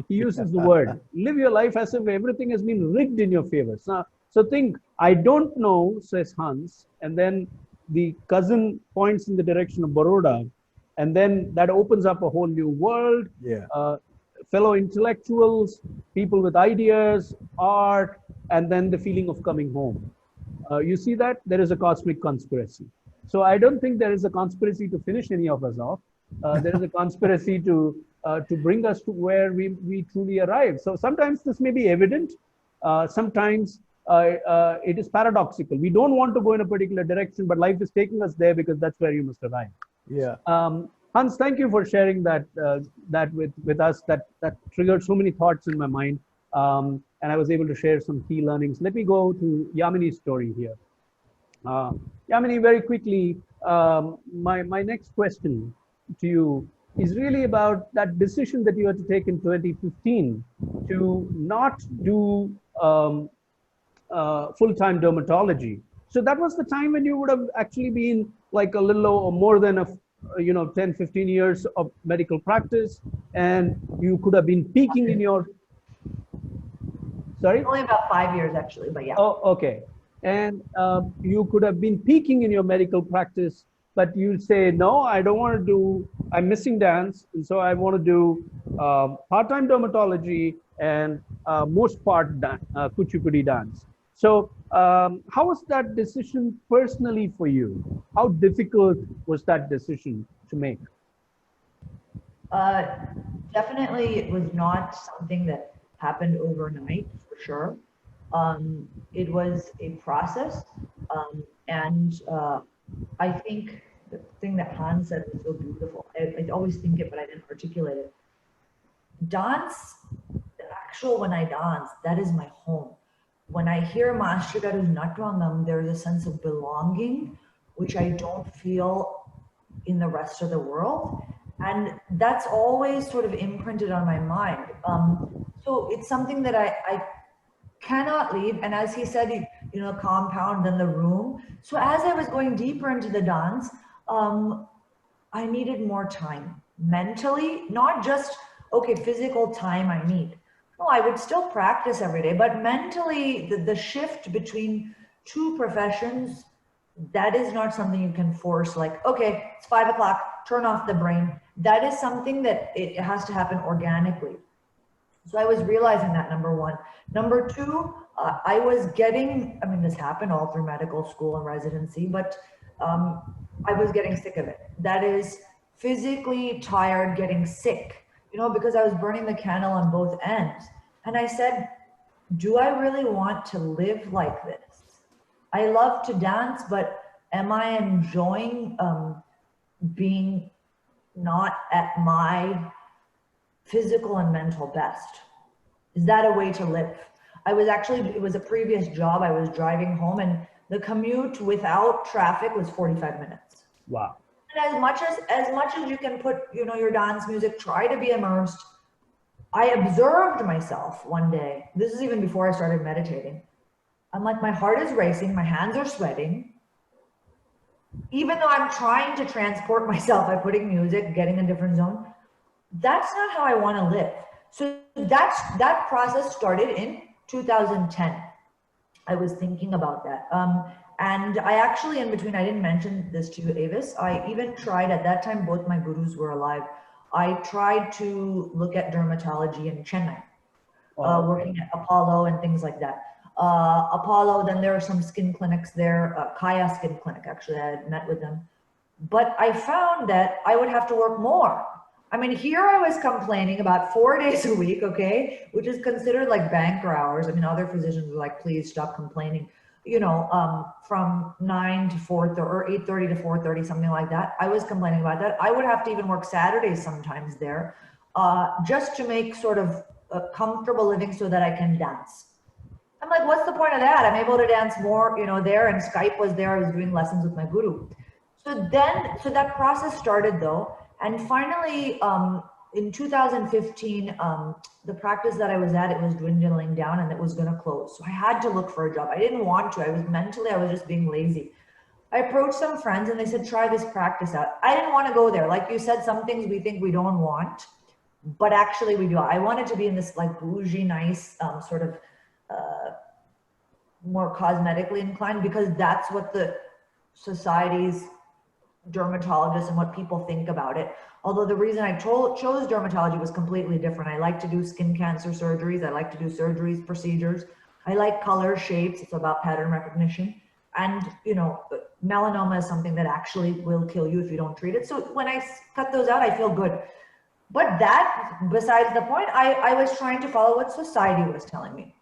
He uses the word, live your life as if everything has been rigged in your favor. So think, I don't know, says Hans, and then the cousin points in the direction of Baroda, and then that opens up a whole new world. Yeah. Fellow intellectuals, people with ideas, art, and then the feeling of coming home. You see that? There is a cosmic conspiracy. So I don't think there is a conspiracy to finish any of us off. There is a conspiracy to to bring us to where we truly arrive. So sometimes this may be evident, sometimes it is paradoxical. We don't want to go in a particular direction, but life is taking us there because that's where you must arrive. Yeah. Hans, thank you for sharing that with us. That triggered so many thoughts in my mind, and I was able to share some key learnings. Let me go to Yamini's story here. Yamini, very quickly, my next question to you is really about that decision that you had to take in 2015 to not do full-time dermatology. So that was the time when you would have actually been like a little or more than 10, 15 years of medical practice, and you could have been peaking in your, sorry? Only about 5 years actually, but yeah. Oh, okay. And you could have been peaking in your medical practice, but you say, no, I don't want to do, I'm missing dance, and so I want to do part-time dermatology and most-part-Kuchipudi dance. So how was that decision personally for you? How difficult was that decision to make? Definitely it was not something that happened overnight, for sure. It was a process, and I think the thing that Hans said was so beautiful. I always think it, but I didn't articulate it. Dance, when I dance, that is my home. When I hear Master Garu's Natvangam, there's a sense of belonging, which I don't feel in the rest of the world. And that's always sort of imprinted on my mind. So it's something that I cannot leave. And as he said, compound in the room. So as I was going deeper into the dance, I needed more time mentally, not just, okay, physical time I need. No, I would still practice every day, but mentally the shift between two professions, that is not something you can force, like, okay, it's 5 o'clock, turn off the brain. That is something that it has to happen organically. So I was realizing that, number one. Number two, I was getting, this happened all through medical school and residency, but I was getting sick of it. That is physically tired, getting sick, because I was burning the candle on both ends. And I said, do I really want to live like this? I love to dance, but am I enjoying being not at my physical and mental best? Is that a way to live? It was a previous job. I was driving home, and the commute without traffic was 45 minutes. Wow. And as much as you can put, your dance music, try to be immersed. I observed myself one day. This is even before I started meditating. I'm like, my heart is racing, my hands are sweating. Even though I'm trying to transport myself by putting music, getting a different zone, that's not how I want to live. So that process started in 2010. I was thinking about that. And I actually, in between, I didn't mention this to you, Avis. I even tried, at that time, both my gurus were alive. I tried to look at dermatology in Chennai, working at Apollo and things like that. Apollo, then there are some skin clinics there, Kaya Skin Clinic, actually, I had met with them. But I found that I would have to work more. Here I was complaining about 4 days a week, okay, which is considered like banker hours. Other physicians were like, please stop complaining, from 9 to 4:30 or 8:30 to 4:30, something like that. I was complaining about that. I would have to even work Saturdays sometimes there, just to make sort of a comfortable living so that I can dance. I'm like, what's the point of that? I'm able to dance more, there, and Skype was there. I was doing lessons with my guru. So that process started though. And finally, in 2015, the practice that I was at, it was dwindling down and it was going to close. So I had to look for a job. I didn't want to. I was just being lazy. I approached some friends and they said, try this practice out. I didn't want to go there. Like you said, some things we think we don't want, but actually we do. I wanted to be in this like bougie, nice, sort of more cosmetically inclined, because that's what the society's dermatologists and what people think about it. Although the reason I chose dermatology was completely different. I like to do skin cancer surgeries. I like to do surgeries, procedures. I like color, shapes. It's about pattern recognition. And, melanoma is something that actually will kill you if you don't treat it. So when I cut those out, I feel good. But that, besides the point, I was trying to follow what society was telling me.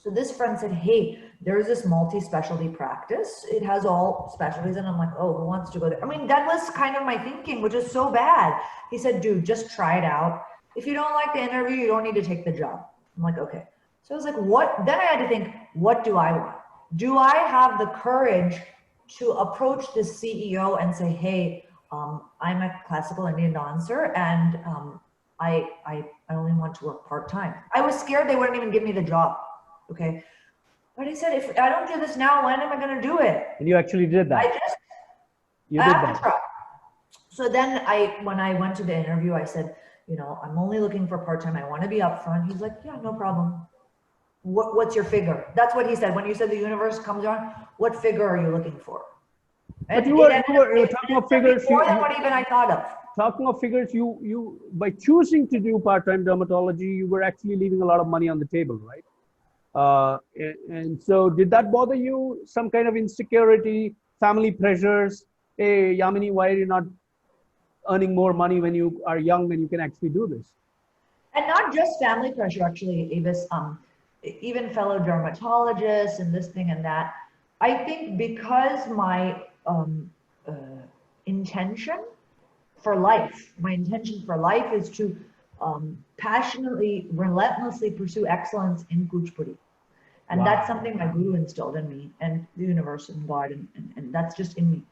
So this friend said, hey, there's this multi-specialty practice. It has all specialties. And I'm like, oh, who wants to go there? I mean, that was kind of my thinking, which is so bad. He said, dude, just try it out. If you don't like the interview, you don't need to take the job. I'm like, okay. So I was like, what? Then I had to think, what do I want? Do I have the courage to approach the CEO and say, hey, I'm a classical Indian dancer and I only want to work part-time. I was scared they wouldn't even give me the job. Okay. But I said, if I don't do this now, when am I going to do it? And you actually did that. I have to try. So then when I went to the interview, I said, you know, I'm only looking for part-time. I want to be upfront. He's like, yeah, no problem. What's your figure? That's what he said. When you said the universe comes around, what figure are you looking for? But you were talking of figures. More than what even I thought of. Talking of figures, you by choosing to do part-time dermatology, you were actually leaving a lot of money on the table, right? And so did that bother you? Some kind of insecurity, family pressures? Hey, Yamini, why are you not earning more money when you are young and you can actually do this? And not just family pressure, actually, Avis, even fellow dermatologists and this thing and that. I think because my intention for life is to passionately, relentlessly pursue excellence in Kuchipudi. And Wow. That's something my guru instilled in me, and the universe and God, and that's just in me.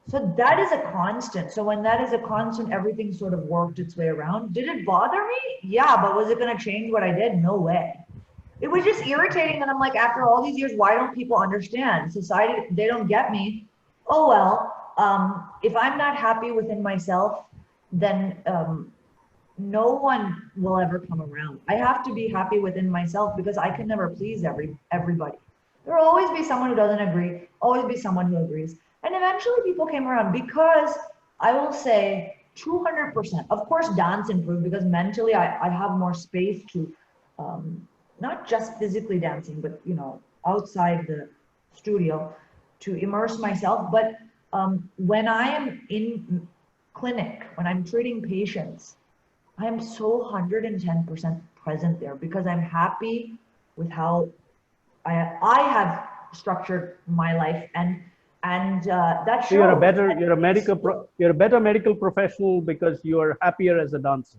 So that is a constant. So when that is a constant, everything sort of worked its way around. Did it bother me? Yeah, but was it going to change what I did? No way. It was just irritating that I'm like, after all these years, why don't people understand? Society, they don't get me. Oh, well, if I'm not happy within myself, then no one will ever come around. I have to be happy within myself because I can never please everybody. There will always be someone who doesn't agree, always be someone who agrees. And eventually people came around because I will say 200%. Of course, dance improved because mentally I have more space to, not just physically dancing, but you know, outside the studio to immerse myself. But when I am in clinic, when I'm treating patients, I am so 110% present there because I'm happy with how I have structured my life, and that shows. So you're a better medical professional because you are happier as a dancer,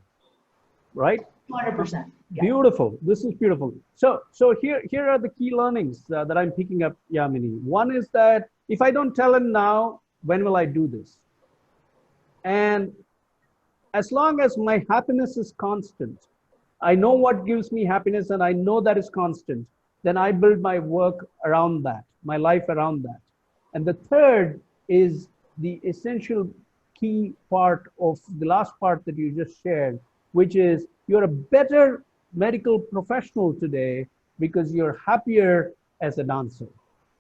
right? 200%. Yeah. Beautiful. This is beautiful. So here are the key learnings that I'm picking up, Yamini. One is that if I don't tell him now, when will I do this? And as long as my happiness is constant, I know what gives me happiness and I know that is constant, then I build my work around that, my life around that. And the third is the essential key part of the last part that you just shared, which is you're a better medical professional today because you're happier as a dancer.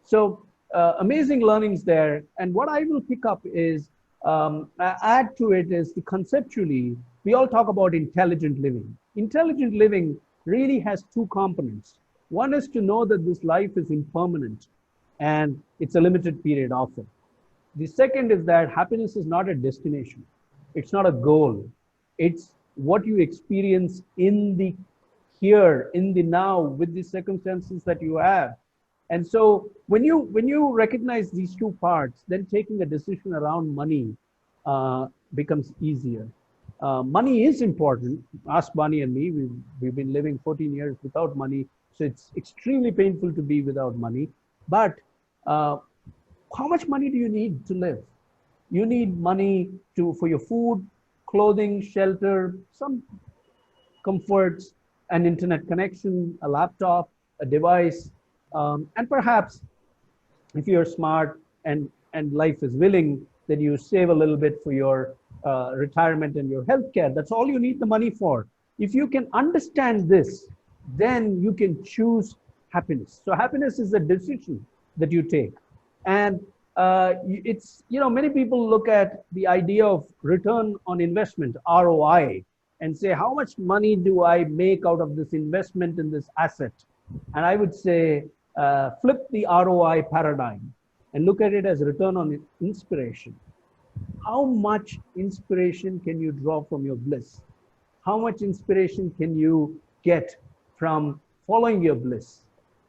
So amazing learnings there. And what I will pick up is, add to it is the conceptually, we all talk about intelligent living. Intelligent living really has two components. One is to know that this life is impermanent and it's a limited period often. The second is that happiness is not a destination. It's not a goal. It's what you experience in the here, in the now, with the circumstances that you have. And so when you recognize these two parts, then taking a decision around money becomes easier. Money is important. Ask Bonnie and me, we've been living 14 years without money. So it's extremely painful to be without money. But how much money do you need to live? You need money for your food, clothing, shelter, some comforts, an internet connection, a laptop, a device, and perhaps if you're smart and life is willing, then you save a little bit for your retirement and your healthcare. That's all you need the money for. If you can understand this, then you can choose happiness. So happiness is a decision that you take. And it's, you know, many people look at the idea of return on investment, ROI, and say, how much money do I make out of this investment in this asset? And I would say, flip the ROI paradigm and look at it as return on inspiration. How much inspiration can you draw from your bliss? How much inspiration can you get from following your bliss?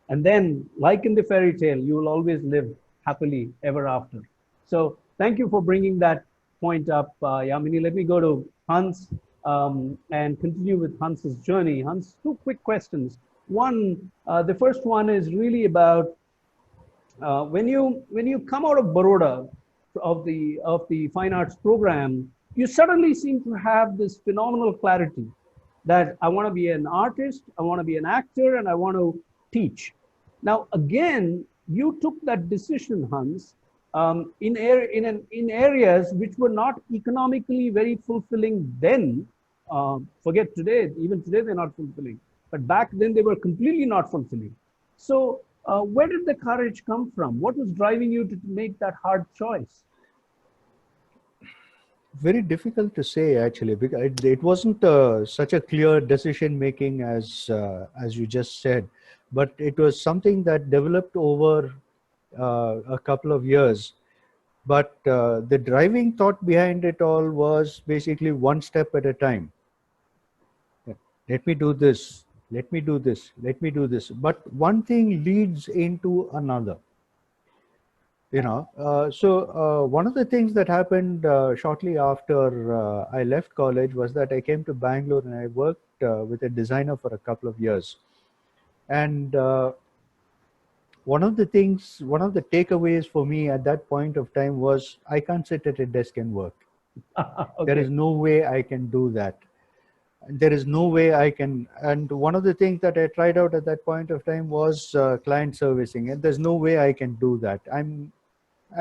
And then, like in the fairy tale, you will always live happily ever after. So thank you for bringing that point up, Yamini. Let me go to Hans and continue with Hans's journey. Hans, two quick questions. One, the first one is really about when you come out of Baroda of the fine arts program, you suddenly seem to have this phenomenal clarity that I want to be an artist, I want to be an actor, and I want to teach. Now, again, you took that decision, Hans, in areas which were not economically very fulfilling then. Forget today, even today they're not fulfilling. But back then they were completely not fulfilling. So, where did the courage come from? What was driving you to make that hard choice? Very difficult to say, actually, because it wasn't such a clear decision making as you just said, but it was something that developed over a couple of years. But the driving thought behind it all was basically one step at a time. Let me do this, let me do this, let me do this. But one thing leads into another. One of the things that happened shortly after I left college was that I came to Bangalore and I worked with a designer for a couple of years. And one of the takeaways for me at that point of time was I can't sit at a desk and work. Okay. There is no way I can do that. There is no way I can. And one of the things that I tried out at that point of time was client servicing, and there's no way I can do that. I'm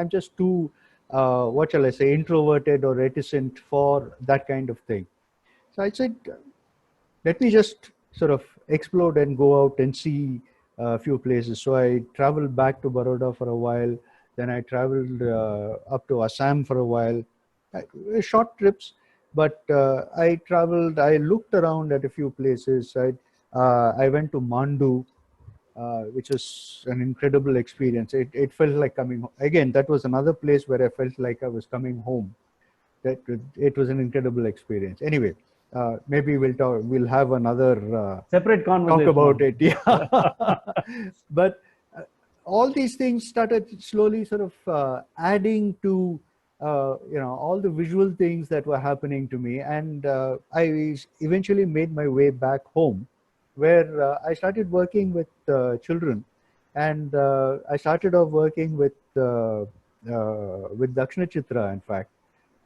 just too, what shall I say, introverted or reticent for that kind of thing. So I said, let me just sort of explode and go out and see a few places. So I traveled back to Baroda for a while. Then I traveled up to Assam for a while. Short trips, but I looked around at a few places. I went to Mandu, which was an incredible experience. It felt like coming home. Again, that was another place where I felt like I was coming home. It was an incredible experience. Anyway, maybe we'll have another Separate conversation. talk about it. Yeah. But all these things started slowly sort of adding to all the visual things that were happening to me, and I eventually made my way back home, where I started working with children, and I started off working with Dakshina Chitra, in fact,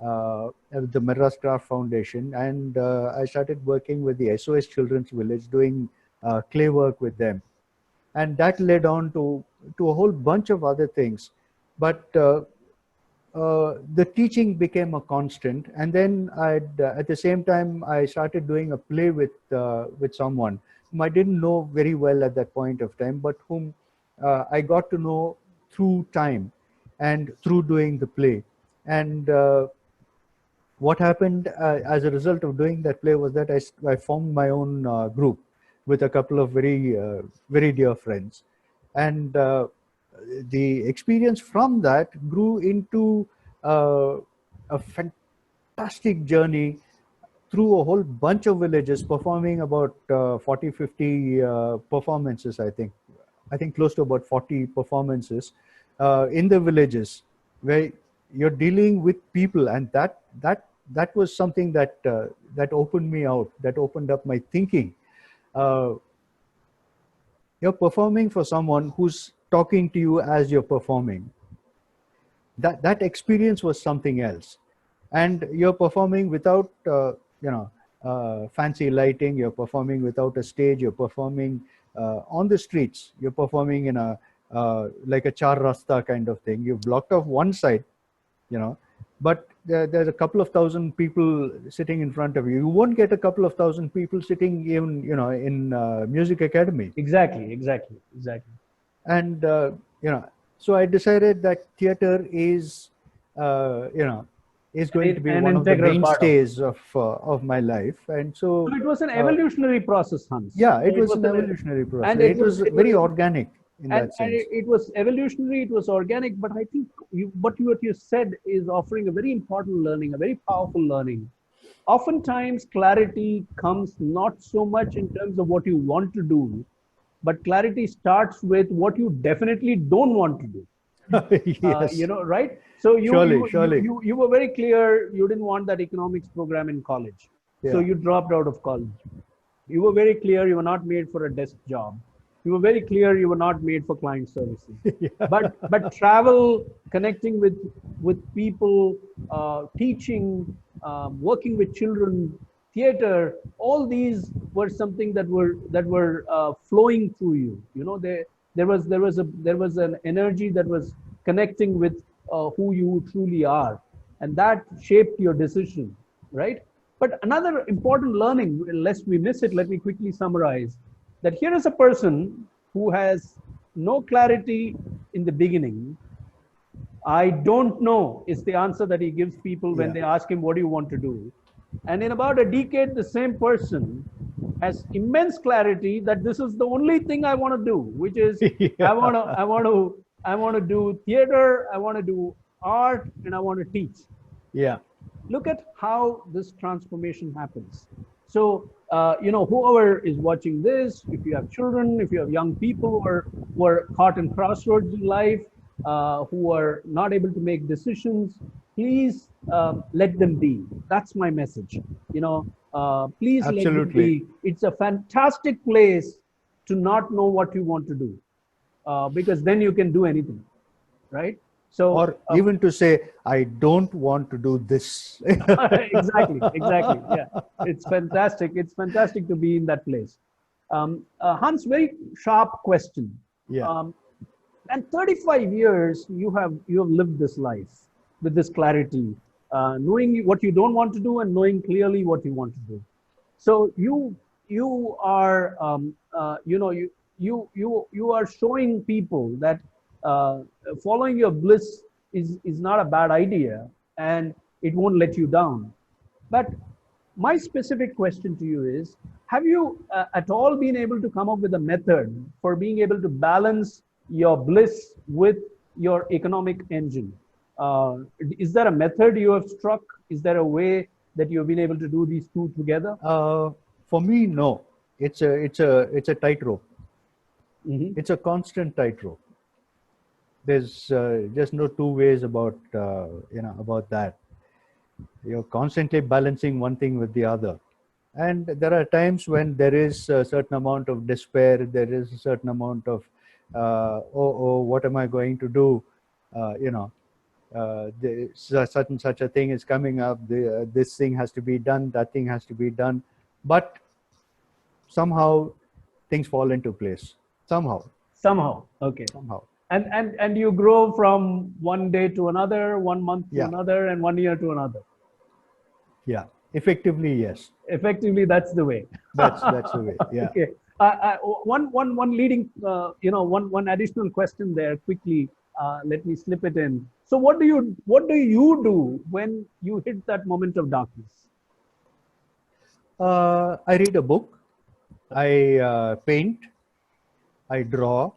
the Madras Craft Foundation, and I started working with the SOS Children's Village, doing clay work with them, and that led on to a whole bunch of other things. But the teaching became a constant, and then at the same time I started doing a play with someone whom I didn't know very well at that point of time, but whom I got to know through time and through doing the play. And what happened as a result of doing that play was that I formed my own group with a couple of very dear friends, and the experience from that grew into a fantastic journey through a whole bunch of villages, performing about 40, 50 performances, I think close to about 40 performances in the villages, where you're dealing with people, and that was something that opened me out, that opened up my thinking. You're performing for someone who's talking to you as you're performing. That experience was something else, and you're performing without fancy lighting. You're performing without a stage. You're performing on the streets. You're performing in a like a char rasta kind of thing. You've blocked off one side, but there's a couple of thousand people sitting in front of you. You won't get a couple of thousand people sitting even in music academy. Exactly. And so I decided that theater is going to be one of the mainstays of my life. And so it was an evolutionary process, Hans. Yeah, it was an evolutionary process, and it was very organic in that sense. And it was evolutionary, it was organic, but I think what you said is offering a very important learning, a very powerful learning, oftentimes clarity comes not so much in terms of what you want to do, but clarity starts with what you definitely don't want to do. Yes, Right? So surely, surely. you were very clear you didn't want that economics program in college. So Yeah. you dropped out of college. You were very clear you were not made for a desk job. You were very clear you were not made for client services. Yeah. But travel, connecting with people, teaching, working with children, theater, all these were something that were flowing through you. There was an energy that was connecting with who you truly are, and that shaped your decision, right? But another important learning, lest we miss it, let me quickly summarize that here is a person who has no clarity in the beginning. I don't know is the answer that he gives people when Yeah. they ask him, what do you want to do? And in about a decade, the same person has immense clarity that this is the only thing I want to do, which is I want to, Yeah. I want to, I want to do theater, I want to do art, and I want to teach. Yeah. Look at how this transformation happens. So, whoever is watching this, if you have children, if you have young people who are caught in crossroads in life, who are not able to make decisions, please let them be. That's my message. Please let them Absolutely. be. It's a fantastic place to not know what you want to do, because then you can do anything, right? So, Or even to say, I don't want to do this. exactly. Yeah, it's fantastic. It's fantastic to be in that place. Hans, very sharp question. Yeah. And 35 years you have lived this life with this clarity, knowing what you don't want to do and knowing clearly what you want to do. So you are you are showing people that following your bliss is not a bad idea, and it won't let you down. But my specific question to you is, have you at all been able to come up with a method for being able to balance your bliss with your economic engine? Is there a method you have struck? Is there a way that you've been able to do these two together? Uh, for me, no. It's a tightrope. Mm-hmm. It's a constant tightrope. There's just no two ways about about that. You're constantly balancing one thing with the other, and there are times when there is a certain amount of despair. There is a certain amount of oh, what am I going to do? Such a thing is coming up. This thing has to be done. That thing has to be done, but somehow things fall into place. Somehow, Somehow, okay. somehow. And you grow from one day to another, 1 month to Yeah, another, and 1 year to another. yeah. Effectively, yes. Effectively, that's the way. That's the way. Yeah. Okay. One leading, one additional question there quickly. Let me slip it in. So, what do you do when you hit that moment of darkness? I read a book. I paint. I draw,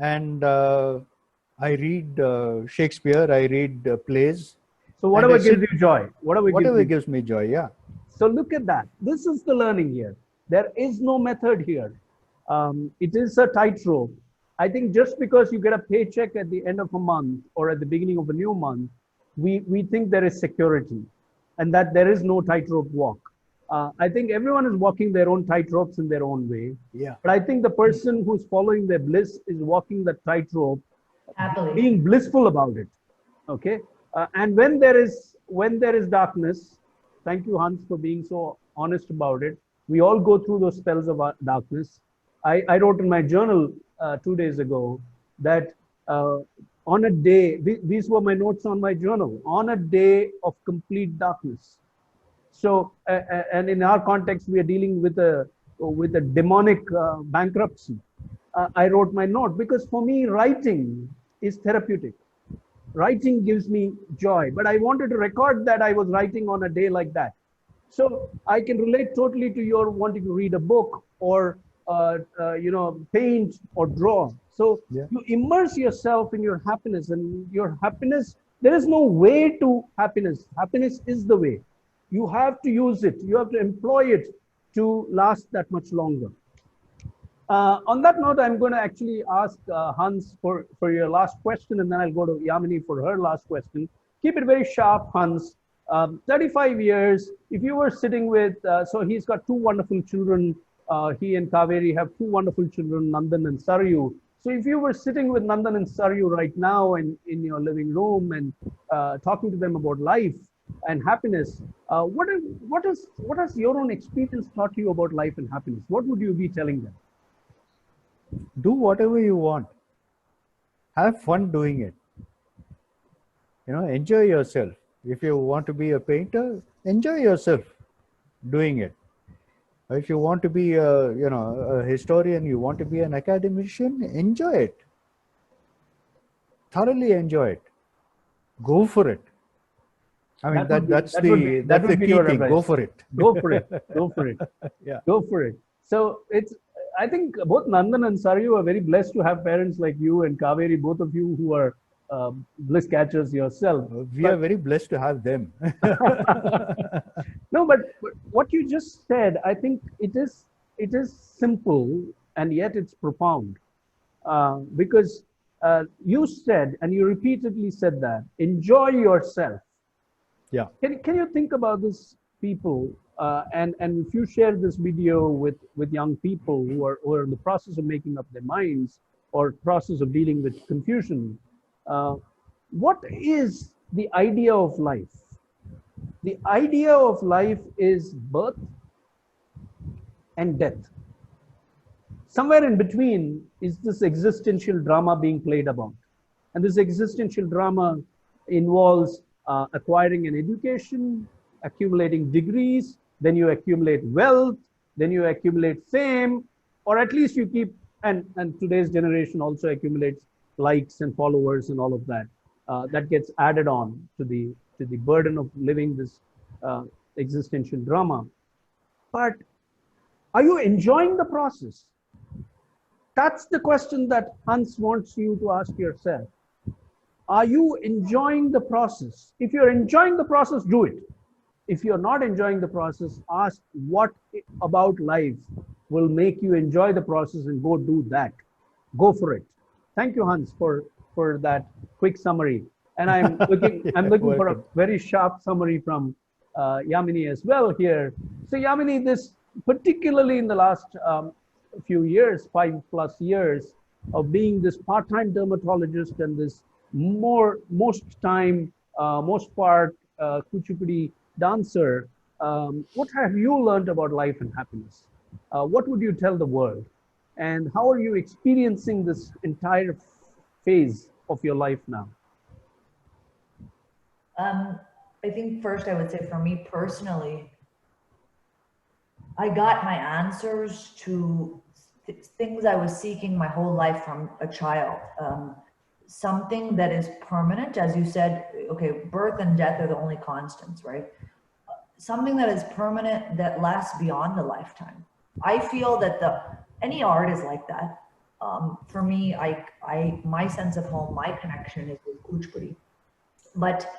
and I read Shakespeare. I read plays, So, and I whatever gives sit. you joy, whatever gives Whatever you. gives me joy. Yeah. So look at that. This is the learning here. There is no method here. It is a tightrope. I think just because you get a paycheck at the end of a month or at the beginning of a new month, we think there is security and that there is no tightrope walk. I think everyone is walking their own tightropes in their own way. Yeah. But I think the person who's following their bliss is walking the tightrope, Happily. being blissful about it. Okay. And when there is darkness, thank you, Hans, for being so honest about it. We all go through those spells of darkness. I wrote in my journal 2 days ago that on a day, these were my notes on my journal, on a day of complete darkness. So, and in our context, we are dealing with a demonic bankruptcy. I wrote my note because for me, writing is therapeutic. Writing gives me joy, but I wanted to record that I was writing on a day like that. So I can relate totally to your wanting to read a book or paint or draw. So Yeah. you immerse yourself in your happiness, and your happiness. There is no way to happiness. Happiness is the way. You have to use it. You have to employ it to last that much longer. On that note, I'm going to actually ask Hans for your last question, and then I'll go to Yamini for her last question. Keep it very sharp, Hans. 35 years, if you were sitting with, so he's got two wonderful children. He and Kaveri have two wonderful children, Nandan and Saryu. So if you were sitting with Nandan and Saryu right now in your living room and talking to them about life and happiness, what has your own experience taught you about life and happiness? What would you be telling them? Do whatever you want. Have fun doing it. Enjoy yourself. If you want to be a painter, enjoy yourself doing it. If you want to be a historian, you want to be an academician, enjoy it. Thoroughly enjoy it. Go for it. I mean, that's the key thing. Go for it. Go for it. Go for it. Yeah. Go for it. So I think both Nandan and Saryu are very blessed to have parents like you and Kaveri, both of you who are Bliss Catchers yourself. We are very blessed to have them. No, but what you just said, I think it is simple and yet it's profound, because you said, and you repeatedly said that, enjoy yourself. Yeah. Can you think about this, people, and if you share this video with young people who are in the process of making up their minds or process of dealing with confusion, what is the idea of life? The idea of life is birth and death. Somewhere in between is this existential drama being played about. And this existential drama involves acquiring an education, accumulating degrees, then you accumulate wealth, then you accumulate fame, or at least you keep, and today's generation also accumulates likes and followers and all of that. That gets added on to the burden of living this existential drama. But are you enjoying the process? That's the question that Hans wants you to ask yourself. Are you enjoying the process? If you're enjoying the process, do it. If you're not enjoying the process, ask what about life will make you enjoy the process and go do that. Go for it. Thank you, Hans, for that quick summary. And I'm looking for a very sharp summary from Yamini as well here. So Yamini, this particularly in the last few years, 5+ years of being this part-time dermatologist and this most-part-Kuchipudi dancer, what have you learned about life and happiness? What would you tell the world? And how are you experiencing this entire phase of your life now? I think first I would say for me personally, I got my answers to things I was seeking my whole life from a child. Something that is permanent, as you said, okay, birth and death are the only constants, right? Something that is permanent, that lasts beyond the lifetime. I feel that any art is like that. For me, my sense of home, my connection is with Kuchipudi. But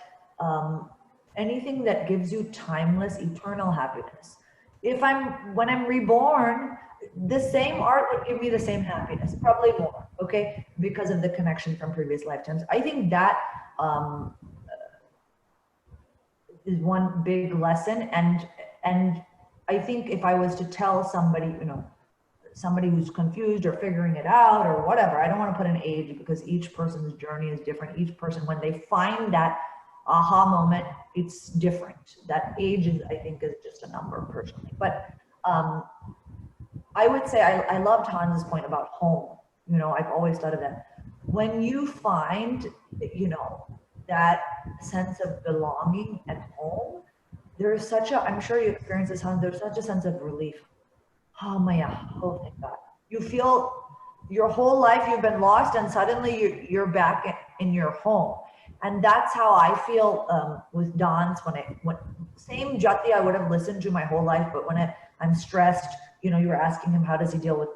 anything that gives you timeless, eternal happiness. When I'm reborn, the same art would give me the same happiness, probably more, okay? Because of the connection from previous lifetimes. I think that is one big lesson. And I think if I was to tell somebody, somebody who's confused or figuring it out or whatever, I don't want to put an age because each person's journey is different. Each person, when they find that aha moment, it's different. That age is, I think, is just a number personally. But I would say I loved Hans's point about home. I've always thought of that. When you find, that sense of belonging at home, there's such a, I'm sure you experience this, Hans, there's such a sense of relief. Oh my God, oh thank God. You feel your whole life you've been lost and suddenly you're back in your home. And that's how I feel with dance when same Jati I would have listened to my whole life, but when I'm stressed, you were asking him, how does he deal with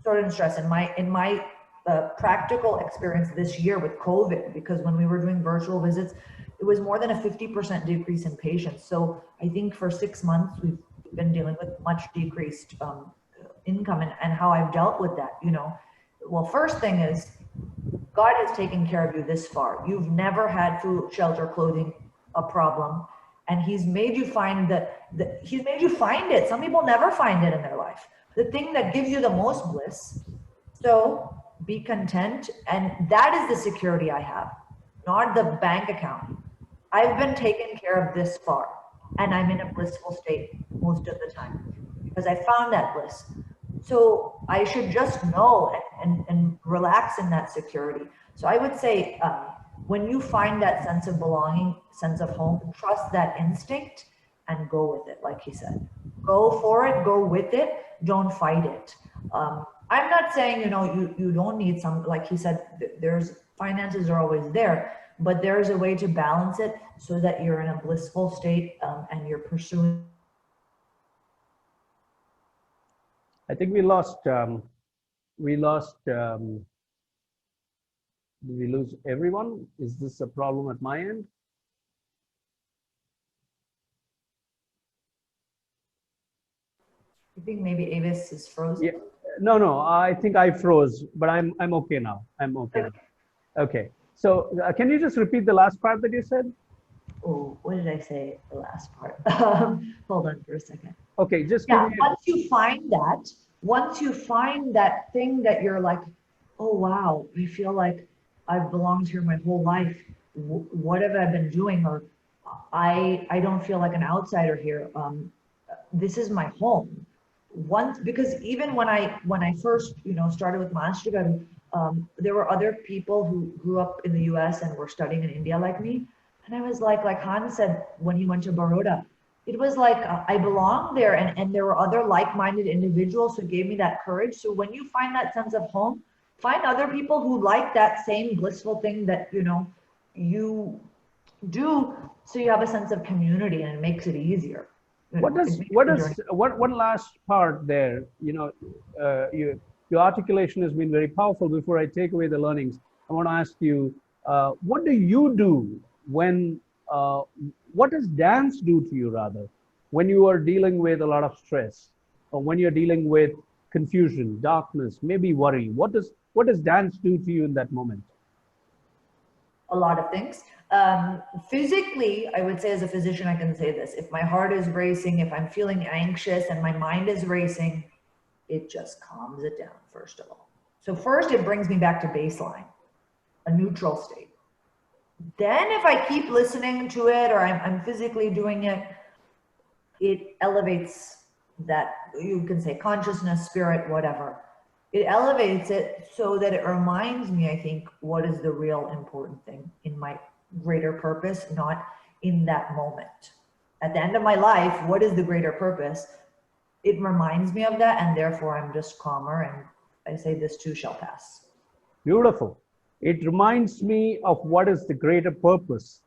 certain stress? In my practical experience this year with COVID, because when we were doing virtual visits, it it was more than a 50% decrease in patients. So I think for 6 months, we've been dealing with much decreased income, and how I've dealt with that, you know. Well, first thing is, God has taken care of you this far. You've never had food, shelter, clothing a problem, and He's made you find He's made you find it. Some people never find it in their life. The thing that gives you the most bliss. So be content, and that is the security I have, not the bank account. I've been taken care of this far, and I'm in a blissful state most of the time because I found that bliss. So I should just know and relax in that security. So I would say, when you find that sense of belonging, sense of home, trust that instinct and go with it. Like he said, go for it, go with it, don't fight it. I'm not saying, you know, you don't need some, like he said, there's finances are always there, but there's a way to balance it so that you're in a blissful state, and you're pursuing. I think we lost, did we lose everyone? Is this a problem at my end? I think maybe Avis is frozen. Yeah. No, I think I froze, but I'm okay now. I'm okay now. Okay. So can you just repeat the last part that you said? Oh, what did I say? The last part. Hold on for a second. Okay, just yeah. Once you find that thing that you're like, oh wow, I feel like I've belonged here my whole life. What have I been doing? Or I don't feel like an outsider here. This is my home. Because even when I first, you know, started with maestro, there were other people who grew up in the US and were studying in India like me. And I was like Hans said, when he went to Baroda, it was like I belonged there, and there were other like-minded individuals who gave me that courage. So when you find that sense of home, find other people who like that same blissful thing that, you know, you do, so you have a sense of community, and it makes it easier. What last part there, you know, your articulation has been very powerful. Before I take away the learnings, I want to ask you, what do you do when, what does dance do to you rather, when you are dealing with a lot of stress, or when you're dealing with confusion, darkness, maybe worry? What does dance do to you in that moment? A lot of things. Physically, I would say as a physician, I can say this. If my heart is racing, if I'm feeling anxious and my mind is racing, it just calms it down, first of all. So first, it brings me back to baseline, a neutral state. Then if I keep listening to it, or I'm physically doing it, it elevates that, you can say consciousness, spirit, whatever. It elevates it so that it reminds me, I think, what is the real important thing in my greater purpose, not in that moment. At the end of my life, what is the greater purpose? It reminds me of that, and therefore I'm just calmer, and I say this too shall pass. Beautiful. It reminds me of what is the greater purpose,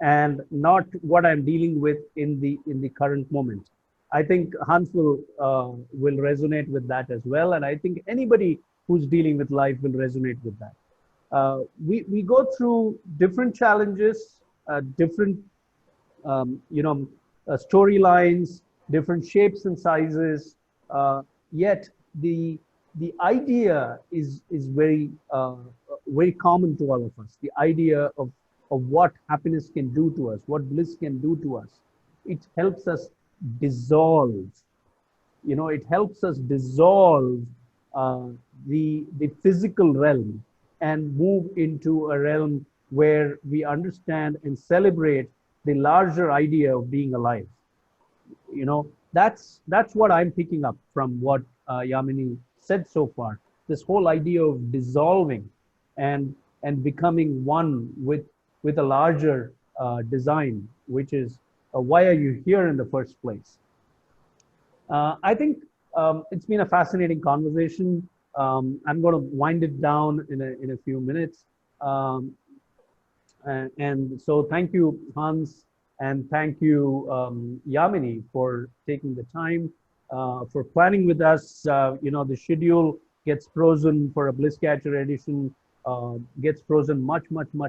and not what I'm dealing with in the current moment. I think Hans will resonate with that as well, and I think anybody who's dealing with life will resonate with that. We go through different challenges, different storylines, different shapes and sizes. Yet the idea is very very common to all of us. The idea of what happiness can do to us, what bliss can do to us. It helps us dissolve. You know, it helps us dissolve the physical realm and move into a realm where we understand and celebrate the larger idea of being alive. You know, that's what I'm picking up from what Yamini said so far. This whole idea of dissolving and becoming one with a larger design, which is why are you here in the first place? I think it's been a fascinating conversation. I'm going to wind it down in a few minutes. And so thank you, Hans, and thank you, Yamini, for taking the time, for planning with us. You know, the schedule gets frozen for a Bliss Catcher edition, gets frozen much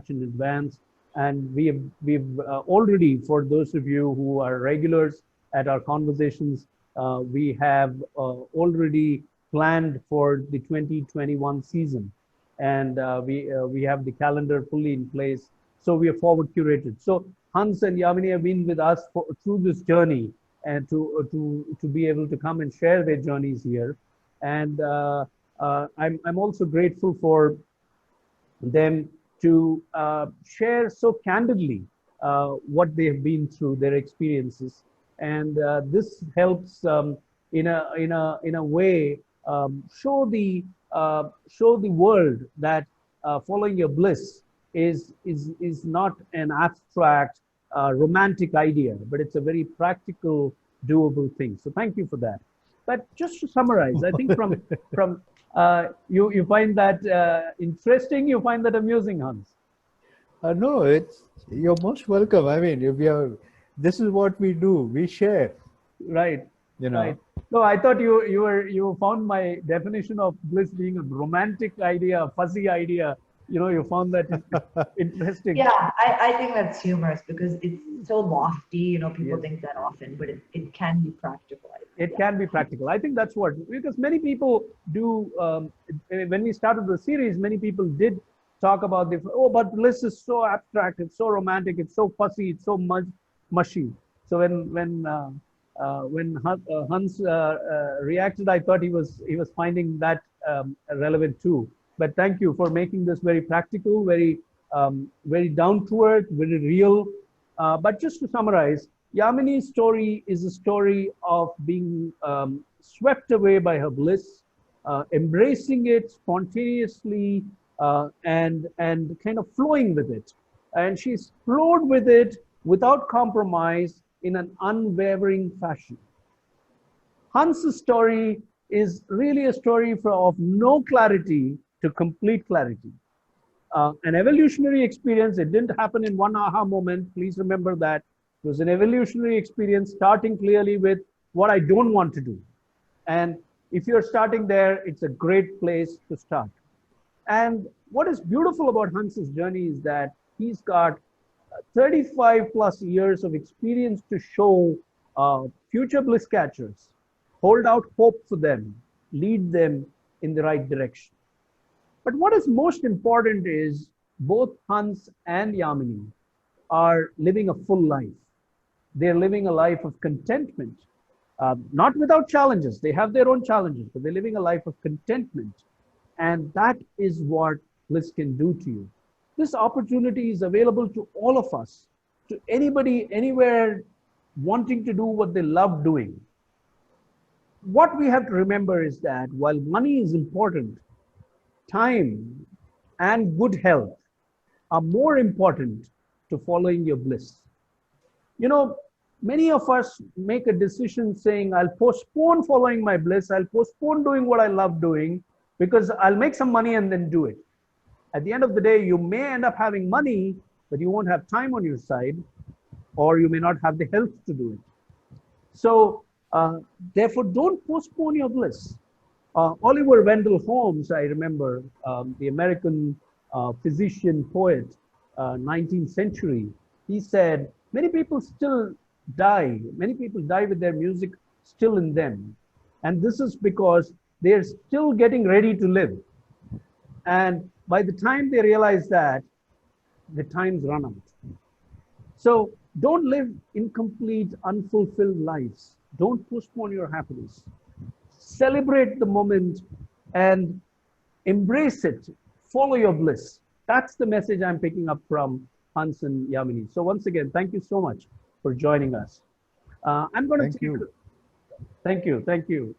in advance. And we've already, for those of you who are regulars at our conversations, we have already planned for the 2021 season, and we have the calendar fully in place. So we are forward curated. So Hans and Yamini have been with us through this journey, and to be able to come and share their journeys here. And I'm also grateful for them to share so candidly what they have been through, their experiences, and this helps in a way show the world that following your bliss is not an abstract romantic idea, but it's a very practical, doable thing. So thank you for that. But just to summarize, I think from you find that interesting, you find that amusing, Hans. No, you're most welcome. I mean, if this is what we do. We share. Right. You know. Right. No, I thought you found my definition of bliss being a romantic idea, a fuzzy idea. You found that interesting. Yeah, I think that's humorous because it's so lofty. People Yes. think that often, but it can be practical. It can be practical. I think that's what, because many people do, when we started the series, many people did talk about but bliss is so abstract, it's so romantic, it's so fussy, it's so mushy. So when Hans reacted, I thought he was finding that relevant too. But thank you for making this very practical, very down to earth, very real. But just to summarize, Yamini's story is a story of being swept away by her bliss, embracing it spontaneously, and kind of flowing with it. And she's flowed with it without compromise in an unwavering fashion. Hans's story is really a story of no clarity to complete clarity. An evolutionary experience. It didn't happen in one aha moment. Please remember that. It was an evolutionary experience, starting clearly with what I don't want to do. And if you're starting there, it's a great place to start. And what is beautiful about Hans's journey is that he's got 35 plus years of experience to show future bliss catchers, hold out hope for them, lead them in the right direction. But what is most important is both Hans and Yamini are living a full life. They're living a life of contentment, not without challenges. They have their own challenges, but they're living a life of contentment. And that is what bliss can do to you. This opportunity is available to all of us, to anybody, anywhere wanting to do what they love doing. What we have to remember is that while money is important, time and good health are more important to following your bliss. Many of us make a decision saying, I'll postpone following my bliss, I'll postpone doing what I love doing because I'll make some money and then do it. At the end of the day, you may end up having money, but you won't have time on your side, or you may not have the health to do it. So therefore, don't postpone your bliss. Oliver Wendell Holmes, I remember, the American physician, poet, 19th century, he said, many people still die. Many people die with their music still in them. And this is because they're still getting ready to live. And by the time they realize that, the time's run out. So don't live incomplete, unfulfilled lives. Don't postpone your happiness. Celebrate the moment and embrace it. Follow your bliss. That's the message I'm picking up from Hans and Yamini. So once again, thank you so much for joining us. I'm going to thank you.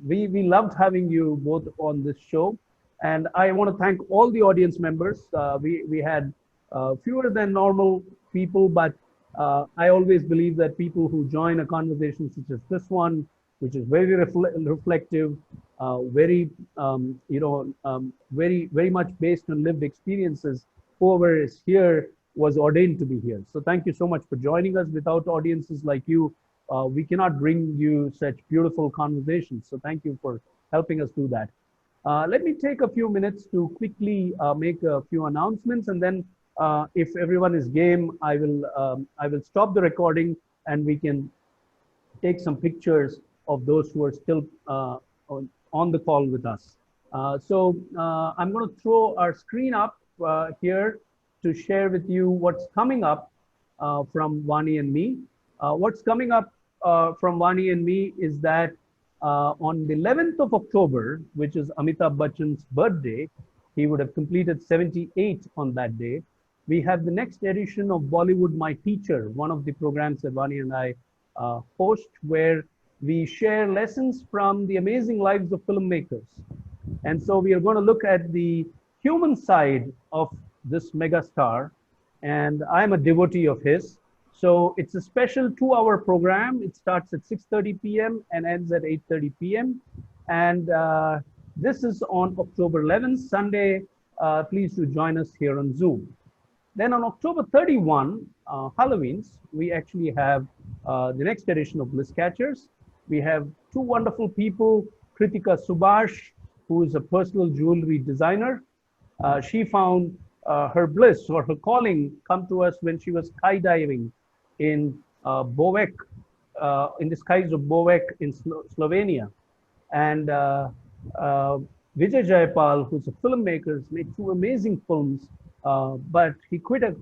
We loved having you both on this show, and I want to thank all the audience members. We had fewer than normal people, but I always believe that people who join a conversation such as this one, which is very reflective, very very much based on lived experiences, whoever is here was ordained to be here. So thank you so much for joining us. Without audiences like you, we cannot bring you such beautiful conversations. So thank you for helping us do that. Let me take a few minutes to quickly make a few announcements, and then if everyone is game, I will stop the recording and we can take some pictures of those who are still on the call with us. I'm going to throw our screen up here to share with you what's coming up from Vaani and me. What's coming up from Vaani and me is that on the 11th of October, which is Amitabh Bachchan's birthday, he would have completed 78 on that day. We have the next edition of Bollywood My Teacher, one of the programs that Vaani and I host, where we share lessons from the amazing lives of filmmakers. And so we are going to look at the human side of this megastar. And I'm a devotee of his. So it's a special 2-hour program. It starts at 6:30 p.m. and ends at 8:30 p.m. And this is on October 11th, Sunday. Please do join us here on Zoom. Then on October 31, Halloween's, we actually have the next edition of Bliss Catchers. We have two wonderful people, Kritika Subhash, who is a personal jewelry designer. She found her bliss or her calling come to us when she was skydiving in Bovec, in the skies of Bovec in Slovenia. And Vijay Jayapal, who's a filmmaker, has made 2 amazing films, but he quit a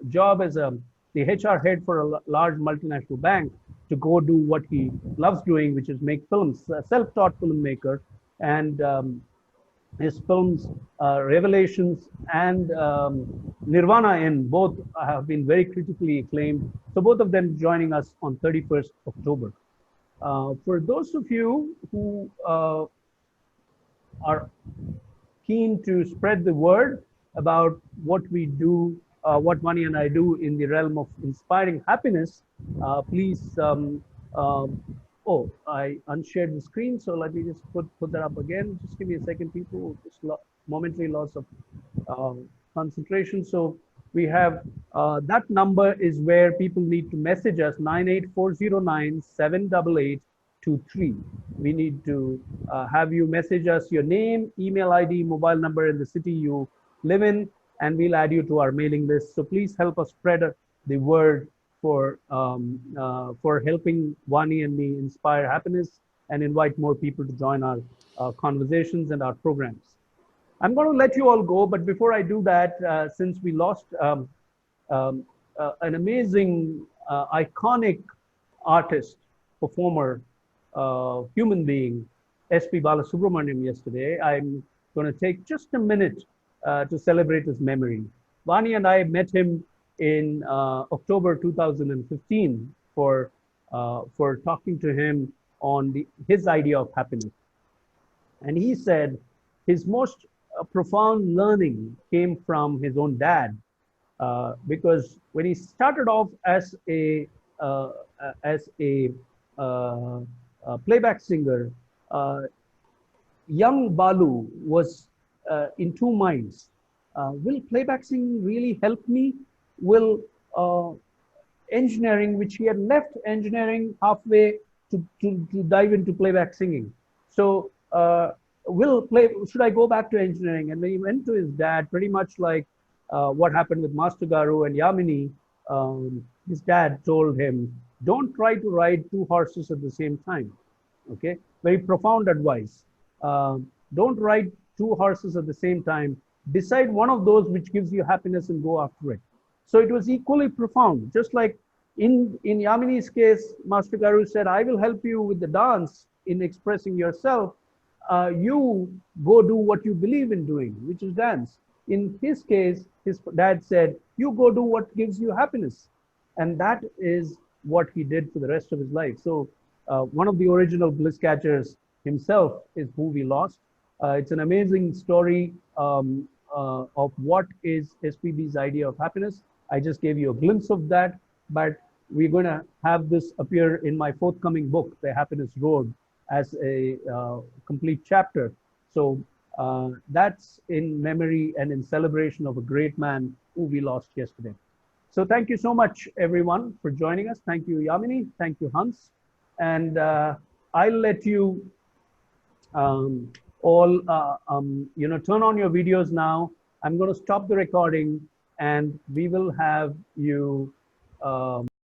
job as the HR head for a large multinational bank to go do what he loves doing, which is make films, a self-taught filmmaker. And his films, Revelations and Nirvana in both have been very critically acclaimed. So both of them joining us on 31st October. For those of you who are keen to spread the word about what we do, what Vaani and I do in the realm of inspiring happiness, please, oh, I unshared the screen, so let me just put that up again. Just give me a second, people. Just momentary loss of concentration. So we have that number is where people need to message us, 98409-78823. We need to have you message us your name, email ID, mobile number, and the city you live in, and we'll add you to our mailing list. So please help us spread the word for helping Vaani and me inspire happiness and invite more people to join our conversations and our programs. I'm going to let you all go, but before I do that, since we lost an amazing, iconic artist, performer, human being, S.P. Balasubramaniam yesterday, I'm going to take just a minute to celebrate his memory. Vaani and I met him in October 2015 for talking to him on his idea of happiness. And he said his most profound learning came from his own dad, because when he started off as a playback singer, young Balu was in 2 minds. Will playback singing really help me? Will engineering, which he had left engineering halfway to dive into playback singing. So should I go back to engineering? And when he went to his dad, pretty much like what happened with Master Garu and Yamini, his dad told him, don't try to ride 2 horses at the same time. Okay, very profound advice. Don't ride 2 horses at the same time. Decide one of those which gives you happiness and go after it. So it was equally profound. Just like in Yamini's case, Master Garu said, I will help you with the dance in expressing yourself. You go do what you believe in doing, which is dance. In his case, his dad said, you go do what gives you happiness. And that is what he did for the rest of his life. So one of the original Bliss Catchers himself is who we lost. It's an amazing story of what is SPB's idea of happiness. I just gave you a glimpse of that, but we're going to have this appear in my forthcoming book, The Happiness Road, as a complete chapter. So that's in memory and in celebration of a great man who we lost yesterday. So thank you so much, everyone, for joining us. Thank you, Yamini. Thank you, Hans. And I'll let you all, turn on your videos now. I'm going to stop the recording and we will have you